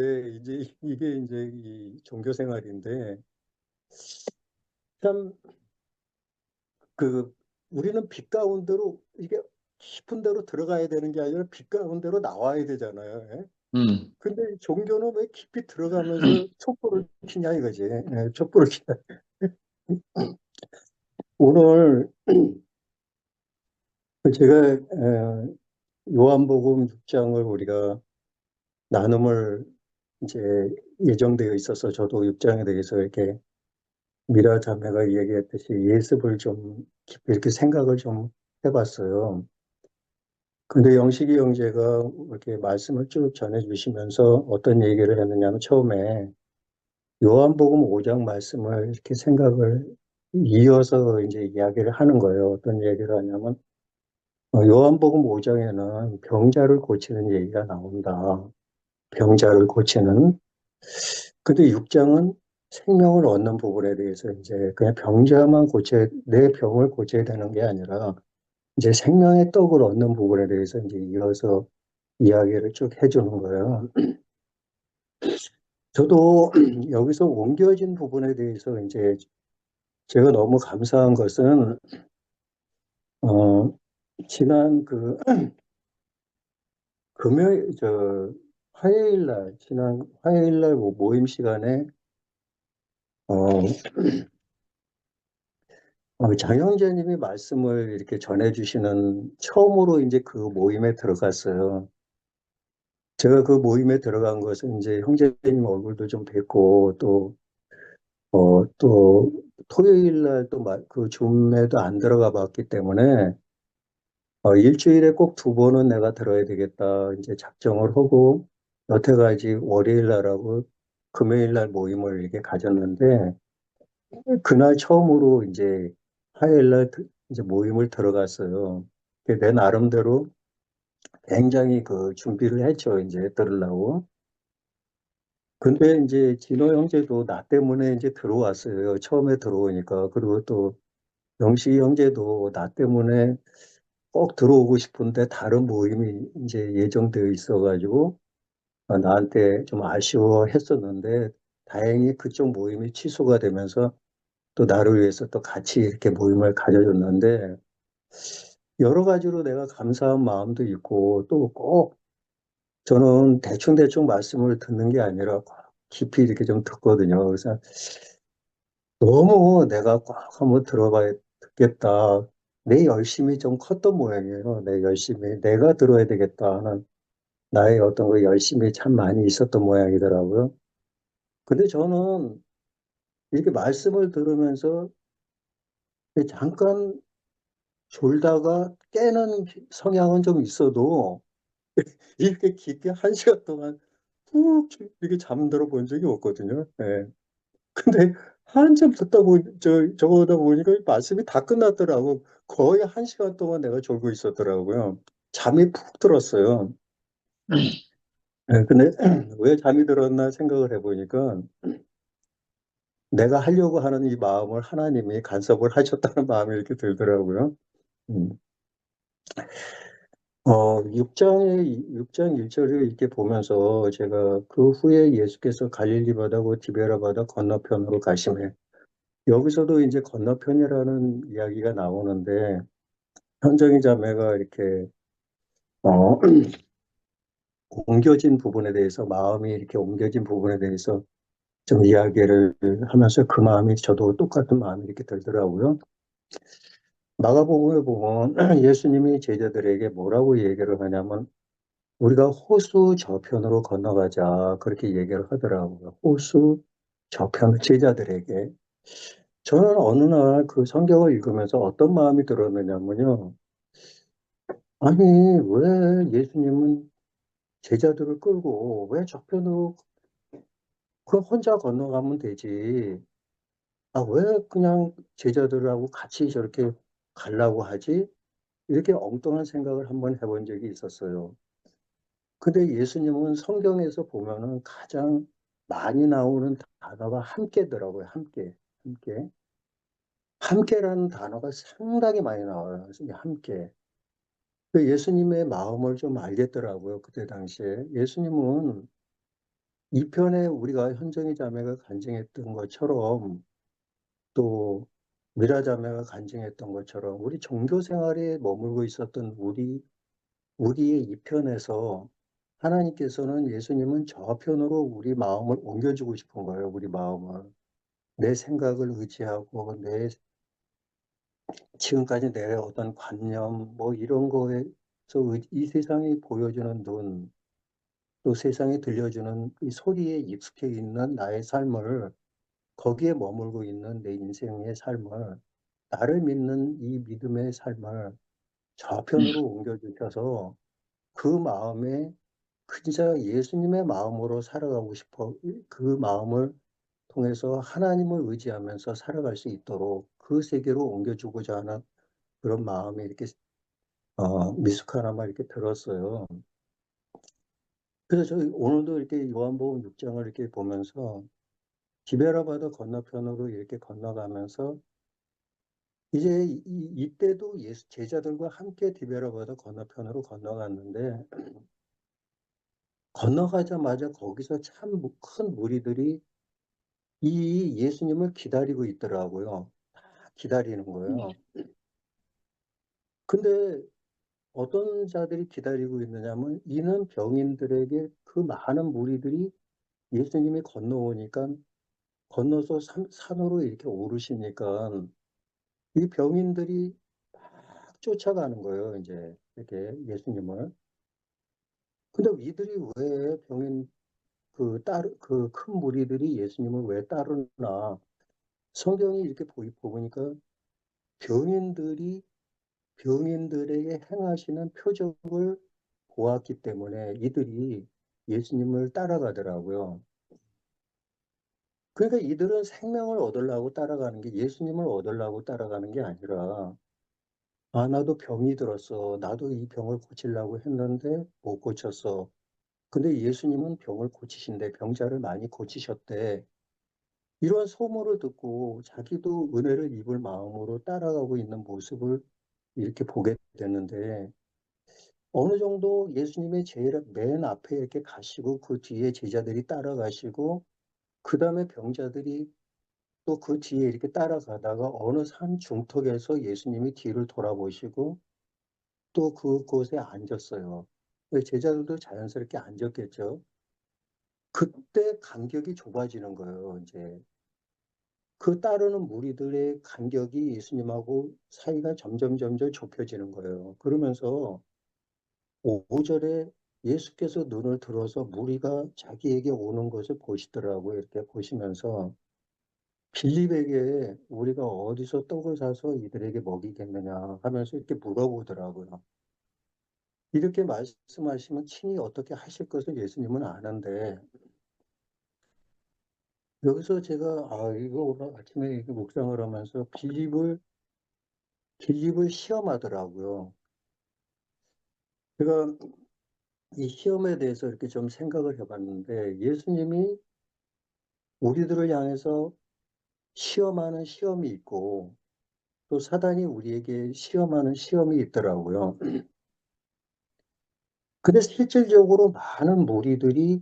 이게 이제 이 종교 생활인데 참 그 우리는 빛 가운데로 이게 깊은 데로 들어가야 되는 게 아니라 빛 가운데로 나와야 되잖아요. 예? 음, 근데 종교는 왜 깊이 들어가면서 촛불을 켜냐 이거지. 예, 촛불을 켜냐. 오늘 제가 요한복음 6장을 우리가 나눔을 이제 예정되어 있어서 저도 6장에 대해서 이렇게 미라 자매가 얘기했듯이 예습을 좀 깊이 이렇게 생각을 좀 해봤어요. 근데 영식이 형제가 이렇게 말씀을 쭉 전해주시면서 어떤 얘기를 했느냐면 처음에 요한복음 5장 말씀을 이렇게 생각을 이어서 이제 이야기를 하는 거예요. 어떤 얘기를 하냐면 요한복음 5장에는 병자를 고치는 얘기가 나온다. 병자를 고치는. 근데 6장은 생명을 얻는 부분에 대해서 이제 그냥 병자만 내 병을 고쳐야 되는 게 아니라 이제 생명의 떡을 얻는 부분에 대해서 이제 이어서 이야기를 쭉 해주는 거예요. 저도 여기서 옮겨진 부분에 대해서 이제 제가 너무 감사한 것은, 지난 지난 화요일 날 모임 시간에, 장영재님이 말씀을 이렇게 전해주시는 처음으로 이제 그 모임에 들어갔어요. 제가 그 모임에 들어간 것은 이제 형제님 얼굴도 좀 뵙고 또 토요일 날 또 그 줌에도 안 들어가 봤기 때문에 일주일에 꼭 2번은 내가 들어야 되겠다 이제 작정을 하고 여태까지 월요일 날하고 금요일 날 모임을 이렇게 가졌는데 그날 처음으로 이제 화요일 날 이제 모임을 들어갔어요. 내 나름대로 굉장히 그 준비를 했죠. 이제 들으려고. 근데 이제 진호 형제도 나 때문에 이제 들어왔어요. 처음에 들어오니까. 그리고 또 영식이 형제도 나 때문에 꼭 들어오고 싶은데 다른 모임이 이제 예정되어 있어가지고 나한테 좀 아쉬워했었는데 다행히 그쪽 모임이 취소가 되면서 또 나를 위해서 또 같이 이렇게 모임을 가져줬는데 여러 가지로 내가 감사한 마음도 있고 또 꼭 저는 대충대충 말씀을 듣는 게 아니라 꼭 깊이 이렇게 좀 듣거든요. 그래서 너무 내가 꼭 한번 들어봐야 듣겠다. 내 열심이 좀 컸던 모양이에요. 내 열심이. 내가 들어야 되겠다 하는 나의 어떤 그 열심이 참 많이 있었던 모양이더라고요. 근데 저는 이렇게 말씀을 들으면서 잠깐 졸다가 깨는 성향은 좀 있어도 이렇게 깊게 1시간 동안 푹 이렇게 잠들어 본 적이 없거든요. 예. 근데 한참 듣다 저거다 보니까 말씀이 다 끝났더라고. 거의 1시간 동안 내가 졸고 있었더라고요. 잠이 푹 들었어요. 예, 근데 왜 잠이 들었나 생각을 해보니까 내가 하려고 하는 이 마음을 하나님이 간섭을 하셨다는 마음이 이렇게 들더라고요. 음. 6장 1절을 이렇게 보면서 제가 그 후에 예수께서 갈릴리 바다고 디베라 바다 건너편으로 가시매 여기서도 이제 건너편이라는 이야기가 나오는데 현정이 자매가 이렇게 어, 옮겨진 부분에 대해서 마음이 이렇게 옮겨진 부분에 대해서 좀 이야기를 하면서 그 마음이 저도 똑같은 마음이 이렇게 들더라고요. 마가복음에 보면 예수님이 제자들에게 뭐라고 얘기를 하냐면 우리가 호수 저편으로 건너가자 그렇게 얘기를 하더라고요. 호수 저편 제자들에게. 저는 어느 날 그 성경을 읽으면서 어떤 마음이 들었느냐면요. 아니 왜 예수님은 제자들을 끌고 왜 저편으로 그 혼자 건너가면 되지. 아, 왜 그냥 제자들하고 같이 저렇게 가려고 하지? 이렇게 엉뚱한 생각을 한번 해본 적이 있었어요. 근데 예수님은 성경에서 보면은 가장 많이 나오는 단어가 함께더라고요. 함께. 함께. 함께라는 단어가 상당히 많이 나와요. 함께. 그 예수님의 마음을 좀 알겠더라고요. 그때 당시에. 예수님은 이 편에 우리가 현정이 자매가 간증했던 것처럼 또 미라 자매가 간증했던 것처럼 우리 종교 생활에 머물고 있었던 우리의 이 편에서 하나님께서는 예수님은 저편으로 우리 마음을 옮겨주고 싶은 거예요. 우리 마음을. 내 생각을 의지하고 지금까지 내 어떤 관념 뭐 이런 거에서 이 세상이 보여주는 눈, 또 세상이 들려주는 이 소리에 익숙해 있는 나의 삶을 거기에 머물고 있는 내 인생의 삶을 나를 믿는 이 믿음의 삶을 저편으로 옮겨주셔서 그 마음에 진짜 예수님의 마음으로 살아가고 싶어 그 마음을 통해서 하나님을 의지하면서 살아갈 수 있도록 그 세계로 옮겨주고자 하는 그런 마음이 이렇게 미숙하나마 이렇게 들었어요. 그래서 저희 오늘도 이렇게 요한복음 6장을 이렇게 보면서 디베라 바다 건너편으로 이렇게 건너가면서 이제 이때도 제자들과 함께 디베라 바다 건너편으로 건너갔는데 건너가자마자 거기서 참 큰 무리들이 이 예수님을 기다리고 있더라고요. 다 기다리는 거예요. 근데 어떤 자들이 기다리고 있느냐면 이는 병인들에게 그 많은 무리들이 예수님이 건너오니까 건너서 산으로 이렇게 오르시니까 이 병인들이 막 쫓아가는 거예요. 이제 이렇게 예수님을. 근데 이들이 왜 그 큰 무리들이 예수님을 왜 따르나? 성경이 이렇게 보니까 병인들이 병인들에게 행하시는 표적을 보았기 때문에 이들이 예수님을 따라가더라고요. 그러니까 이들은 생명을 얻으려고 따라가는 게 예수님을 얻으려고 따라가는 게 아니라 아, 나도 병이 들었어. 나도 이 병을 고치려고 했는데 못 고쳤어. 근데 예수님은 병을 고치신대. 병자를 많이 고치셨대. 이런 소문을 듣고 자기도 은혜를 입을 마음으로 따라가고 있는 모습을 이렇게 보게 됐는데 어느 정도 예수님의 제일 맨 앞에 이렇게 가시고 그 뒤에 제자들이 따라가시고 그 다음에 병자들이 또 그 뒤에 이렇게 따라가다가 어느 산 중턱에서 예수님이 뒤를 돌아보시고 또 그곳에 앉았어요. 제자들도 자연스럽게 앉았겠죠. 그때 간격이 좁아지는 거예요. 이제 그 따르는 무리들의 간격이 예수님하고 사이가 점점 좁혀지는 거예요. 그러면서 5절에 예수께서 눈을 들어서 무리가 자기에게 오는 것을 보시더라고요. 이렇게 보시면서 빌립에게 우리가 어디서 떡을 사서 이들에게 먹이겠느냐 하면서 이렇게 물어보더라고요. 이렇게 말씀하시면 친히 어떻게 하실 것을 예수님은 아는데 여기서 제가 이거 오늘 아침에 이렇게 묵상을 하면서 빌립을 시험하더라고요. 제가 이 시험에 대해서 이렇게 좀 생각을 해봤는데 예수님이 우리들을 향해서 시험하는 시험이 있고 또 사단이 우리에게 시험하는 시험이 있더라고요. 근데 실질적으로 많은 무리들이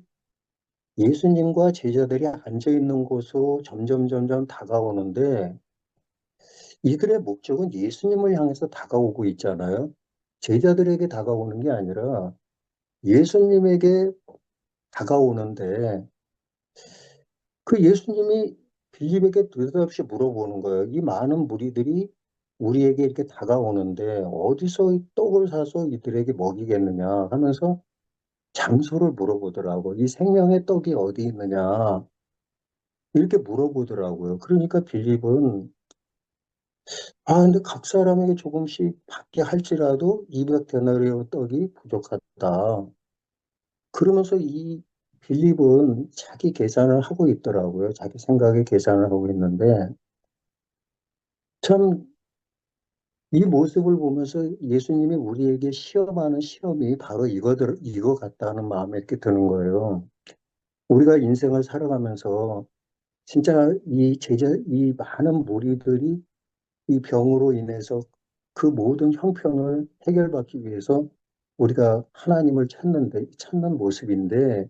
예수님과 제자들이 앉아 있는 곳으로 점점 다가오는데 이들의 목적은 예수님을 향해서 다가오고 있잖아요. 제자들에게 다가오는 게 아니라 예수님에게 다가오는데 그 예수님이 빌립에게 느닷없이 물어보는 거예요. 이 많은 무리들이 우리에게 이렇게 다가오는데 어디서 이 떡을 사서 이들에게 먹이겠느냐 하면서 장소를 물어보더라고. 이 생명의 떡이 어디 있느냐 이렇게 물어보더라고요. 그러니까 빌립은 근데 각 사람에게 조금씩 받게 할지라도 200데나리온 떡이 부족하다. 그러면서 이 빌립은 자기 계산을 하고 있더라고요. 자기 생각에 계산을 하고 있는데 참 이 모습을 보면서 예수님이 우리에게 시험하는 시험이 바로 이거 같다는 마음이 이렇게 드는 거예요. 우리가 인생을 살아가면서 진짜 이 많은 무리들이 이 병으로 인해서 그 모든 형편을 해결받기 위해서 우리가 하나님을 찾는 모습인데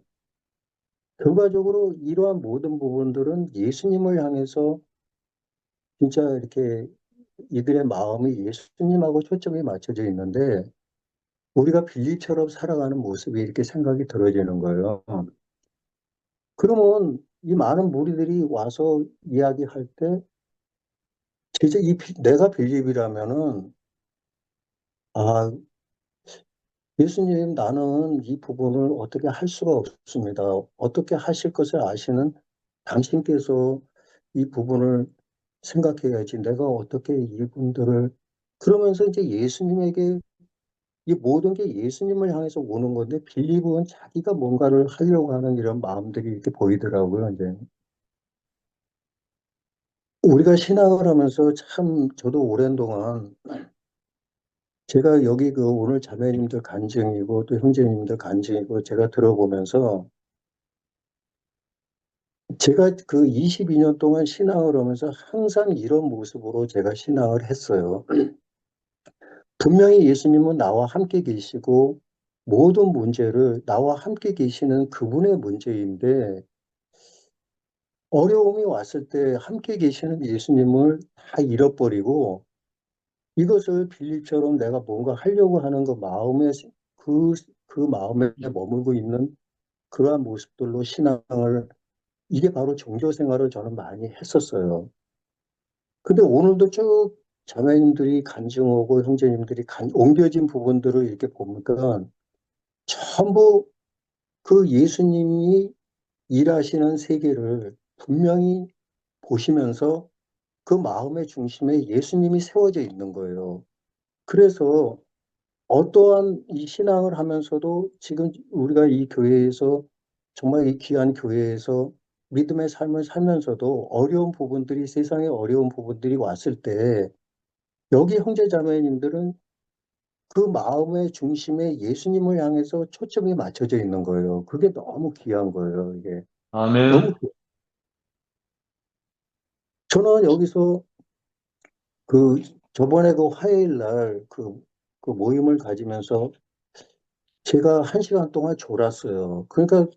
결과적으로 이러한 모든 부분들은 예수님을 향해서 진짜 이렇게 이들의 마음이 예수님하고 초점이 맞춰져 있는데 우리가 빌립처럼 살아가는 모습이 이렇게 생각이 들어지는 거예요. 그러면 이 많은 무리들이 와서 이야기할 때 진짜 내가 빌립이라면은 아, 예수님 나는 이 부분을 어떻게 할 수가 없습니다. 어떻게 하실 것을 아시는 당신께서 이 부분을 생각해야지. 내가 어떻게 이분들을 그러면서 이제 예수님에게 이 모든 게 예수님을 향해서 오는 건데 빌립은 자기가 뭔가를 하려고 하는 이런 마음들이 이렇게 보이더라고요. 이제 우리가 신앙을 하면서 참 저도 오랜 동안 제가 여기 오늘 자매님들 간증이고 또 형제님들 간증이고 제가 들어보면서 제가 그 22년 동안 신앙을 하면서 항상 이런 모습으로 제가 신앙을 했어요. 분명히 예수님은 나와 함께 계시고 모든 문제를 나와 함께 계시는 그분의 문제인데 어려움이 왔을 때 함께 계시는 예수님을 다 잃어버리고 이것을 빌립처럼 내가 뭔가 하려고 하는 그 마음에 그, 그 마음에 머물고 있는 그러한 모습들로 신앙을 이게 바로 종교 생활을 저는 많이 했었어요. 근데 오늘도 쭉 자매님들이 간증하고 형제님들이 옮겨진 부분들을 이렇게 보니까 전부 그 예수님이 일하시는 세계를 분명히 보시면서 그 마음의 중심에 예수님이 세워져 있는 거예요. 그래서 어떠한 이 신앙을 하면서도 지금 우리가 이 교회에서 정말 이 귀한 교회에서 믿음의 삶을 살면서도 어려운 부분들이 세상에 어려운 부분들이 왔을 때 여기 형제 자매님들은 그 마음의 중심에 예수님을 향해서 초점이 맞춰져 있는 거예요. 그게 너무 귀한 거예요. 이게 너무 아멘. 저는 여기서 그 저번에 그 화요일 날 그 모임을 가지면서 제가 1시간 동안 졸았어요. 그러니까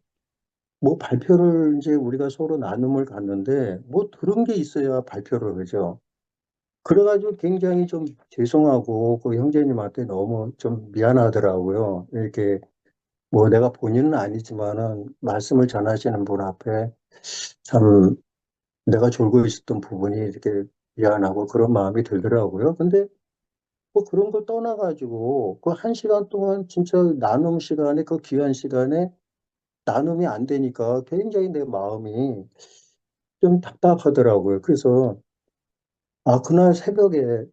뭐 발표를 이제 우리가 서로 나눔을 갔는데 뭐 들은 게 있어야 발표를 하죠. 그래가지고 굉장히 좀 죄송하고 그 형제님한테 너무 좀 미안하더라고요. 이렇게 뭐 내가 본인은 아니지만은 말씀을 전하시는 분 앞에 참 내가 졸고 있었던 부분이 이렇게 미안하고 그런 마음이 들더라고요. 근데 뭐 그런 걸 떠나가지고 그 1시간 동안 진짜 나눔 시간에 그 귀한 시간에 나눔이 안 되니까 굉장히 내 마음이 좀 답답하더라고요. 그래서 그날 새벽에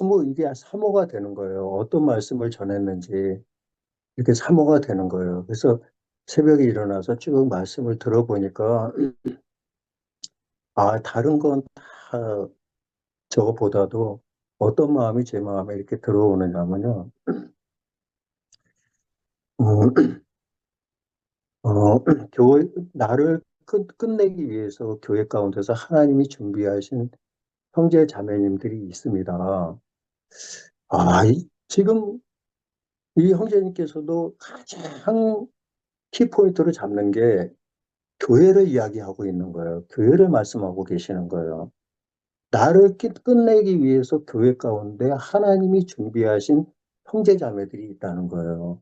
너무 이게 사모가 되는 거예요. 어떤 말씀을 전했는지 이렇게 사모가 되는 거예요. 그래서 새벽에 일어나서 쭉 말씀을 들어보니까 다른 건 다 저거보다도 어떤 마음이 제 마음에 이렇게 들어오느냐면요. 음, 교회, 나를 끝내기 위해서 교회 가운데서 하나님이 준비하신 형제 자매님들이 있습니다. 지금 이 형제님께서도 가장 키포인트를 잡는 게 교회를 이야기하고 있는 거예요. 교회를 말씀하고 계시는 거예요. 나를 끝내기 위해서 교회 가운데 하나님이 준비하신 형제 자매들이 있다는 거예요.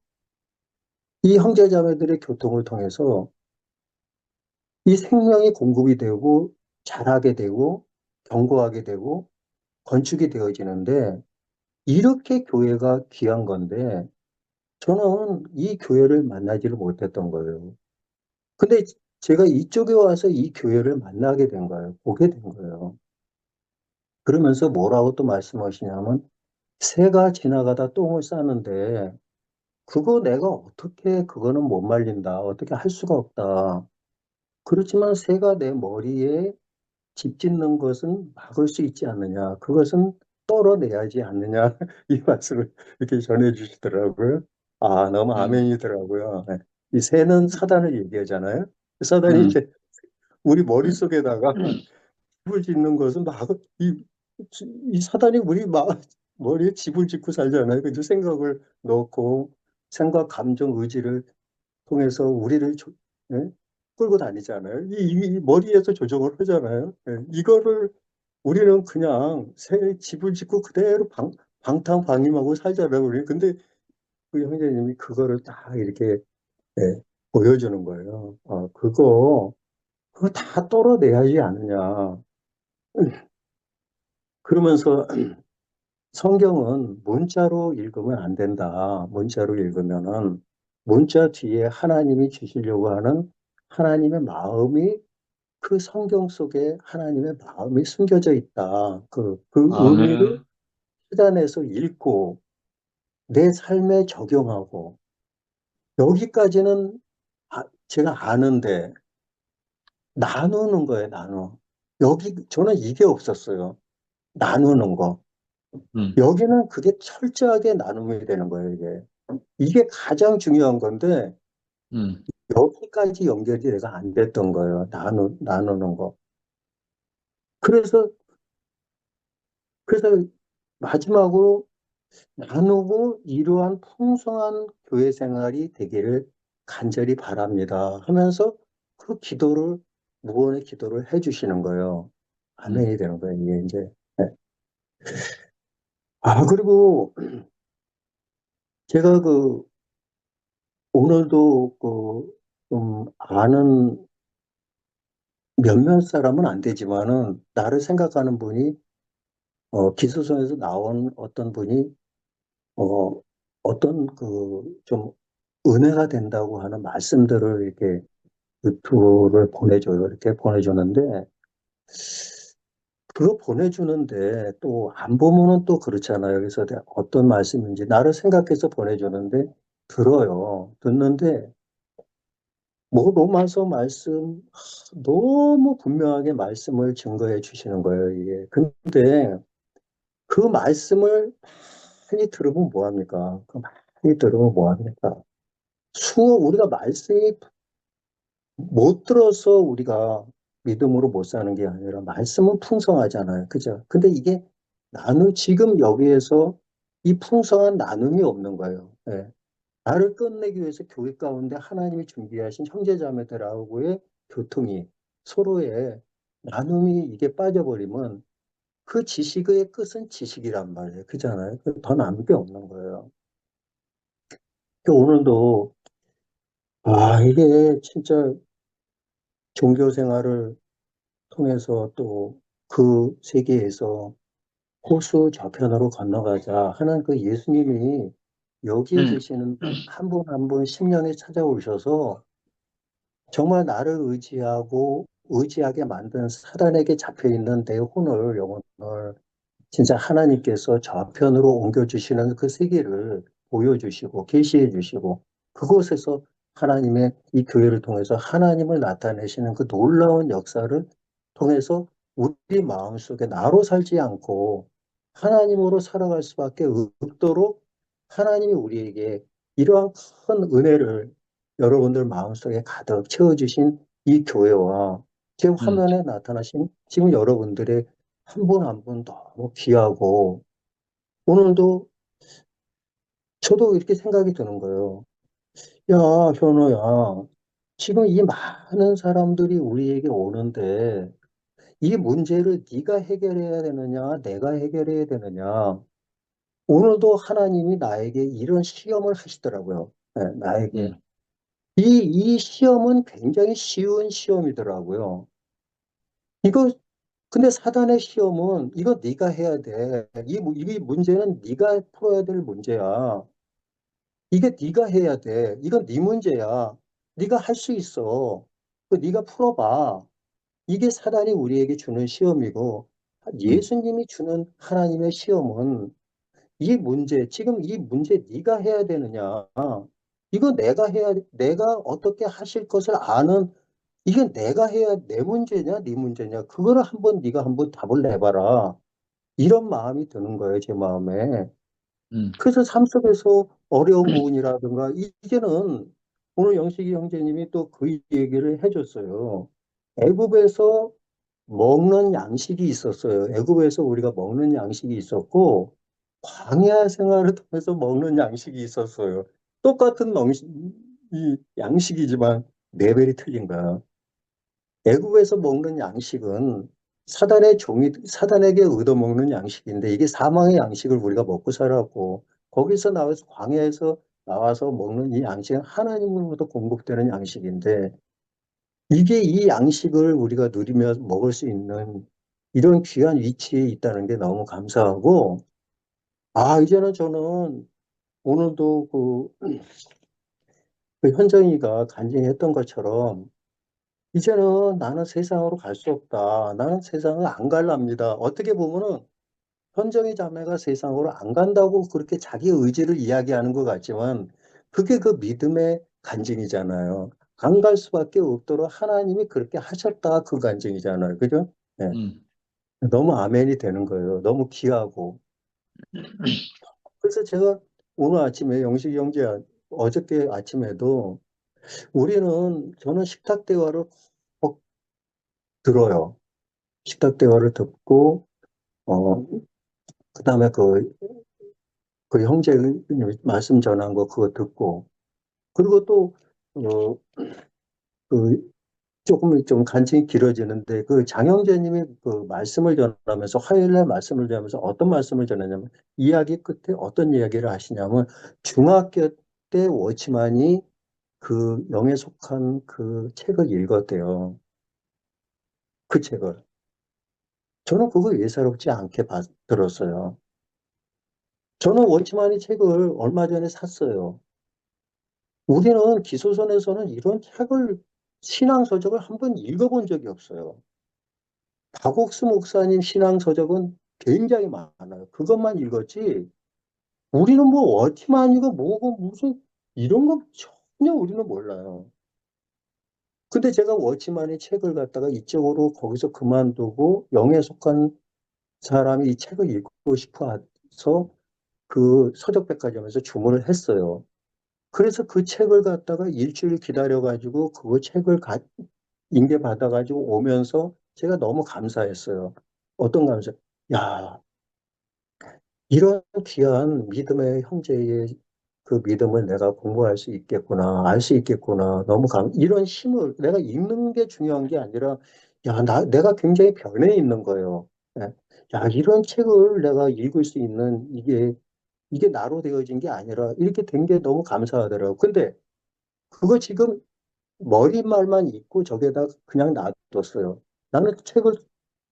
이 형제 자매들의 교통을 통해서 이 생명이 공급이 되고 자라게 되고 견고하게 되고 건축이 되어지는데 이렇게 교회가 귀한 건데 저는 이 교회를 만나지를 못했던 거예요. 근데 제가 이쪽에 와서 이 교회를 만나게 된 거예요. 보게 된 거예요. 그러면서 뭐라고 또 말씀하시냐면 새가 지나가다 똥을 싸는데 그거 내가 어떻게 그거는 못 말린다. 어떻게 할 수가 없다. 그렇지만 새가 내 머리에 집 짓는 것은 막을 수 있지 않느냐. 그것은 떨어내야지 않느냐. 이 말씀을 이렇게 전해 주시더라고요. 너무 아멘이더라고요. 네. 이 새는 사단을 얘기하잖아요. 사단이 이제 우리 머릿속에다가 집을 짓는 것은 이 사단이 우리 머리에 집을 짓고 살잖아요. 그죠? 생각을 넣고 생각, 감정, 의지를 통해서 우리를 예? 끌고 다니잖아요. 이 머리에서 조정을 하잖아요. 예. 이거를 우리는 그냥 새 집을 짓고 그대로 방탕방임하고 살잖아요. 우리 근데 그 형제님이 그거를 딱 이렇게 예, 보여주는 거예요. 그거 다 떨어내야지 않느냐. 그러면서 성경은 문자로 읽으면 안 된다. 문자로 읽으면은 문자 뒤에 하나님이 주시려고 하는 하나님의 마음이 그 성경 속에 하나님의 마음이 숨겨져 있다. 그 의미를 아멘. 찾아내서 읽고 내 삶에 적용하고 여기까지는 제가 아는데 나누는 거예요, 나눠. 저는 이게 없었어요. 나누는 거. 음, 여기는 그게 철저하게 나눔이 되는 거예요, 이게. 이게 가장 중요한 건데, 음, 여기까지 연결이 내가 안 됐던 거예요. 나누는 거. 그래서, 그래서 마지막으로 나누고 이러한 풍성한 교회 생활이 되기를 간절히 바랍니다 하면서 그 기도를, 무언의 기도를 해주시는 거예요. 아멘이 되는 거예요, 이게 이제. 네. 그리고 제가 오늘도 좀 아는 몇몇 사람은 안 되지만은 나를 생각하는 분이 기소서에서 나온 어떤 분이 어, 어떤 좀 은혜가 된다고 하는 말씀들을 이렇게 유튜브를 보내줘요. 이렇게 보내주는데 그거 보내주는데 또 안 보면은 또 그렇잖아요. 그래서 내가 어떤 말씀인지 나를 생각해서 보내주는데 들어요. 듣는데 뭐 로마서 말씀 너무 분명하게 말씀을 증거해 주시는 거예요, 이게. 근데 그 말씀을 많이 들으면 뭐 합니까? 그 많이 들으면 뭐 합니까? 우리가 말씀이 못 들어서 우리가 믿음으로 못 사는 게 아니라 말씀은 풍성하잖아요. 그죠? 근데 이게 지금 여기에서 이 풍성한 나눔이 없는 거예요. 예. 나를 끝내기 위해서 교회 가운데 하나님이 준비하신 형제자매들하고의 교통이 서로의 나눔이 이게 빠져버리면 그 지식의 끝은 지식이란 말이에요. 그잖아요. 더 남을 게 없는 거예요. 오늘도 이게 진짜 종교 생활을 통해서 또 그 세계에서 호수 저편으로 건너가자 하는 그 예수님이 여기에 계시는 한 분 한 분 심령에 찾아오셔서 정말 나를 의지하게 만든 사단에게 잡혀있는 내 영혼을 진짜 하나님께서 저편으로 옮겨주시는 그 세계를 보여주시고 계시해 주시고 그곳에서 하나님의 이 교회를 통해서 하나님을 나타내시는 그 놀라운 역사를 통해서 우리 마음속에 나로 살지 않고 하나님으로 살아갈 수밖에 없도록 하나님이 우리에게 이러한 큰 은혜를 여러분들 마음속에 가득 채워주신 이 교회와 제 화면에 나타나신 지금 여러분들의 한 분 한 분 너무 귀하고 오늘도 저도 이렇게 생각이 드는 거예요. 야, 현호야, 지금 이 많은 사람들이 우리에게 오는데 이 문제를 네가 해결해야 되느냐, 내가 해결해야 되느냐. 오늘도 하나님이 나에게 이런 시험을 하시더라고요. 네, 나에게. 이 시험은 굉장히 쉬운 시험이더라고요. 근데 사단의 시험은 이거 네가 해야 돼. 이 문제는 네가 풀어야 될 문제야. 이게 네가 해야 돼. 이건 네 문제야. 네가 할 수 있어. 네가 풀어봐. 이게 사단이 우리에게 주는 시험이고 예수님이 주는 하나님의 시험은 지금 이 문제 네가 해야 되느냐. 이거 내가 어떻게 하실 것을 아는 이게 내가 해야 내 문제냐, 네 문제냐. 그거를 네가 한번 답을 내봐라. 이런 마음이 드는 거예요, 제 마음에. 그래서 삶 속에서 어려운 부분이라든가, 이제는 오늘 영식이 형제님이 또 그 얘기를 해줬어요. 애굽에서 먹는 양식이 있었어요. 애굽에서 우리가 먹는 양식이 있었고, 광야 생활을 통해서 먹는 양식이 있었어요. 똑같은 이 양식이지만 레벨이 틀린 거야. 애굽에서 먹는 양식은 사단에게 얻어먹는 양식인데 이게 사망의 양식을 우리가 먹고 살았고 거기서 나와서 광야에서 나와서 먹는 이 양식은 하나님으로부터 공급되는 양식인데 이게 이 양식을 우리가 누리며 먹을 수 있는 이런 귀한 위치에 있다는 게 너무 감사하고 이제는 저는 오늘도 그 현정이가 간증히 했던 것처럼 이제는 나는 세상으로 갈 수 없다. 나는 세상을 안 갈랍니다. 어떻게 보면은 현정이 자매가 세상으로 안 간다고 그렇게 자기 의지를 이야기하는 것 같지만 그게 그 믿음의 간증이잖아요. 안 갈 수밖에 없도록 하나님이 그렇게 하셨다 그 간증이잖아요. 그죠? 네. 너무 아멘이 되는 거예요. 너무 귀하고. 그래서 제가 오늘 아침에 영식이 형제 어저께 아침에도 저는 식탁 대화를 꼭 들어요. 식탁 대화를 듣고, 그다음에 그 형제님 말씀 전한 거 그거 듣고, 그리고 또, 어, 그, 조금 좀 간증이 길어지는데, 그 장형제님이 그 말씀을 전하면서, 화요일날 말씀을 전하면서 어떤 말씀을 전하냐면, 이야기 끝에 어떤 이야기를 하시냐면, 중학교 때 워치만이 그 영에 속한 그 책을 읽었대요. 그 책을. 저는 그거 예사롭지 않게 들었어요. 저는 워치만이 책을 얼마 전에 샀어요. 우리는 기소선에서는 이런 책을, 신앙서적을 한 번 읽어본 적이 없어요. 박옥수 목사님 신앙서적은 굉장히 많아요. 그것만 읽었지. 우리는 뭐 워치만이고 뭐고 무슨 이런 거 전혀 우리는 몰라요. 근데 제가 워치만의 책을 갖다가 이쪽으로 거기서 그만두고 영에 속한 사람이 이 책을 읽고 싶어 해서 그 서적백화점에서 주문을 했어요. 그래서 그 책을 갖다가 일주일 기다려가지고 그 책을 인계받아가지고 오면서 제가 너무 감사했어요. 어떤 감사? 야, 이런 귀한 믿음의 형제의 그 믿음을 내가 공부할 수 있겠구나, 알 수 있겠구나. 이런 힘을 내가 읽는 게 중요한 게 아니라, 내가 굉장히 변해 있는 거예요. 예. 야, 이런 책을 내가 읽을 수 있는 이게 나로 되어진 게 아니라 이렇게 된 게 너무 감사하더라고요. 근데 그거 지금 머릿말만 있고 저기에다 그냥 놔뒀어요. 나는 책을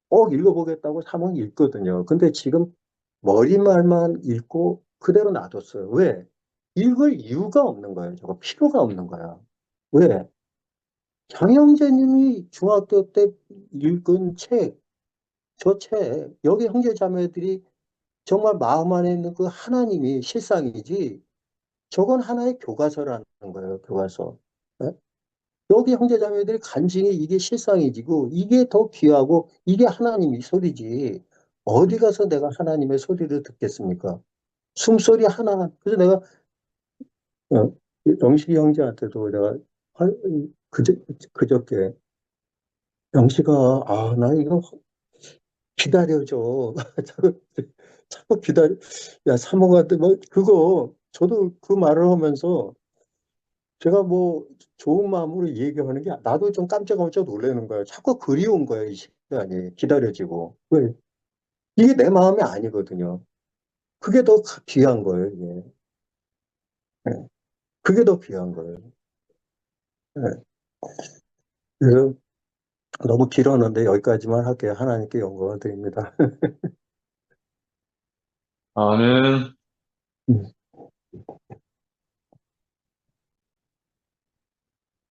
꼭 읽어보겠다고 사면 읽거든요. 근데 지금 머릿말만 읽고 그대로 놔뒀어요. 왜? 읽을 이유가 없는 거예요. 저거 필요가 없는 거야. 왜? 장영재님이 중학교 때 읽은 책, 저 책, 여기 형제 자매들이 정말 마음 안에 있는 그 하나님이 실상이지, 저건 하나의 교과서라는 거예요, 교과서. 예? 여기 형제자매들이 간증이 이게 실상이지고 이게 더 귀하고 이게 하나님의 소리지. 어디 가서 내가 하나님의 소리를 듣겠습니까? 숨소리 하나. 그래서 내가 어, 영식이 형제한테도 내가 할- 그저, 그저께 영식아, 나 이거 기다려줘. 자꾸, 자꾸 기다려. 야, 사모한테 뭐 그거 저도 그 말을 하면서 제가 뭐 좋은 마음으로 얘기하는 게 나도 좀 깜짝깜짝 놀라는 거예요. 자꾸 그리운 거예요, 이 시간이. 기다려지고. 왜? 이게 내 마음이 아니거든요. 그게 더 귀한 거예요, 이게. 네. 그게 더 귀한 거예요. 네. 그래서 너무 길었는데 여기까지만 할게요. 하나님께 영광을 드립니다. 아멘.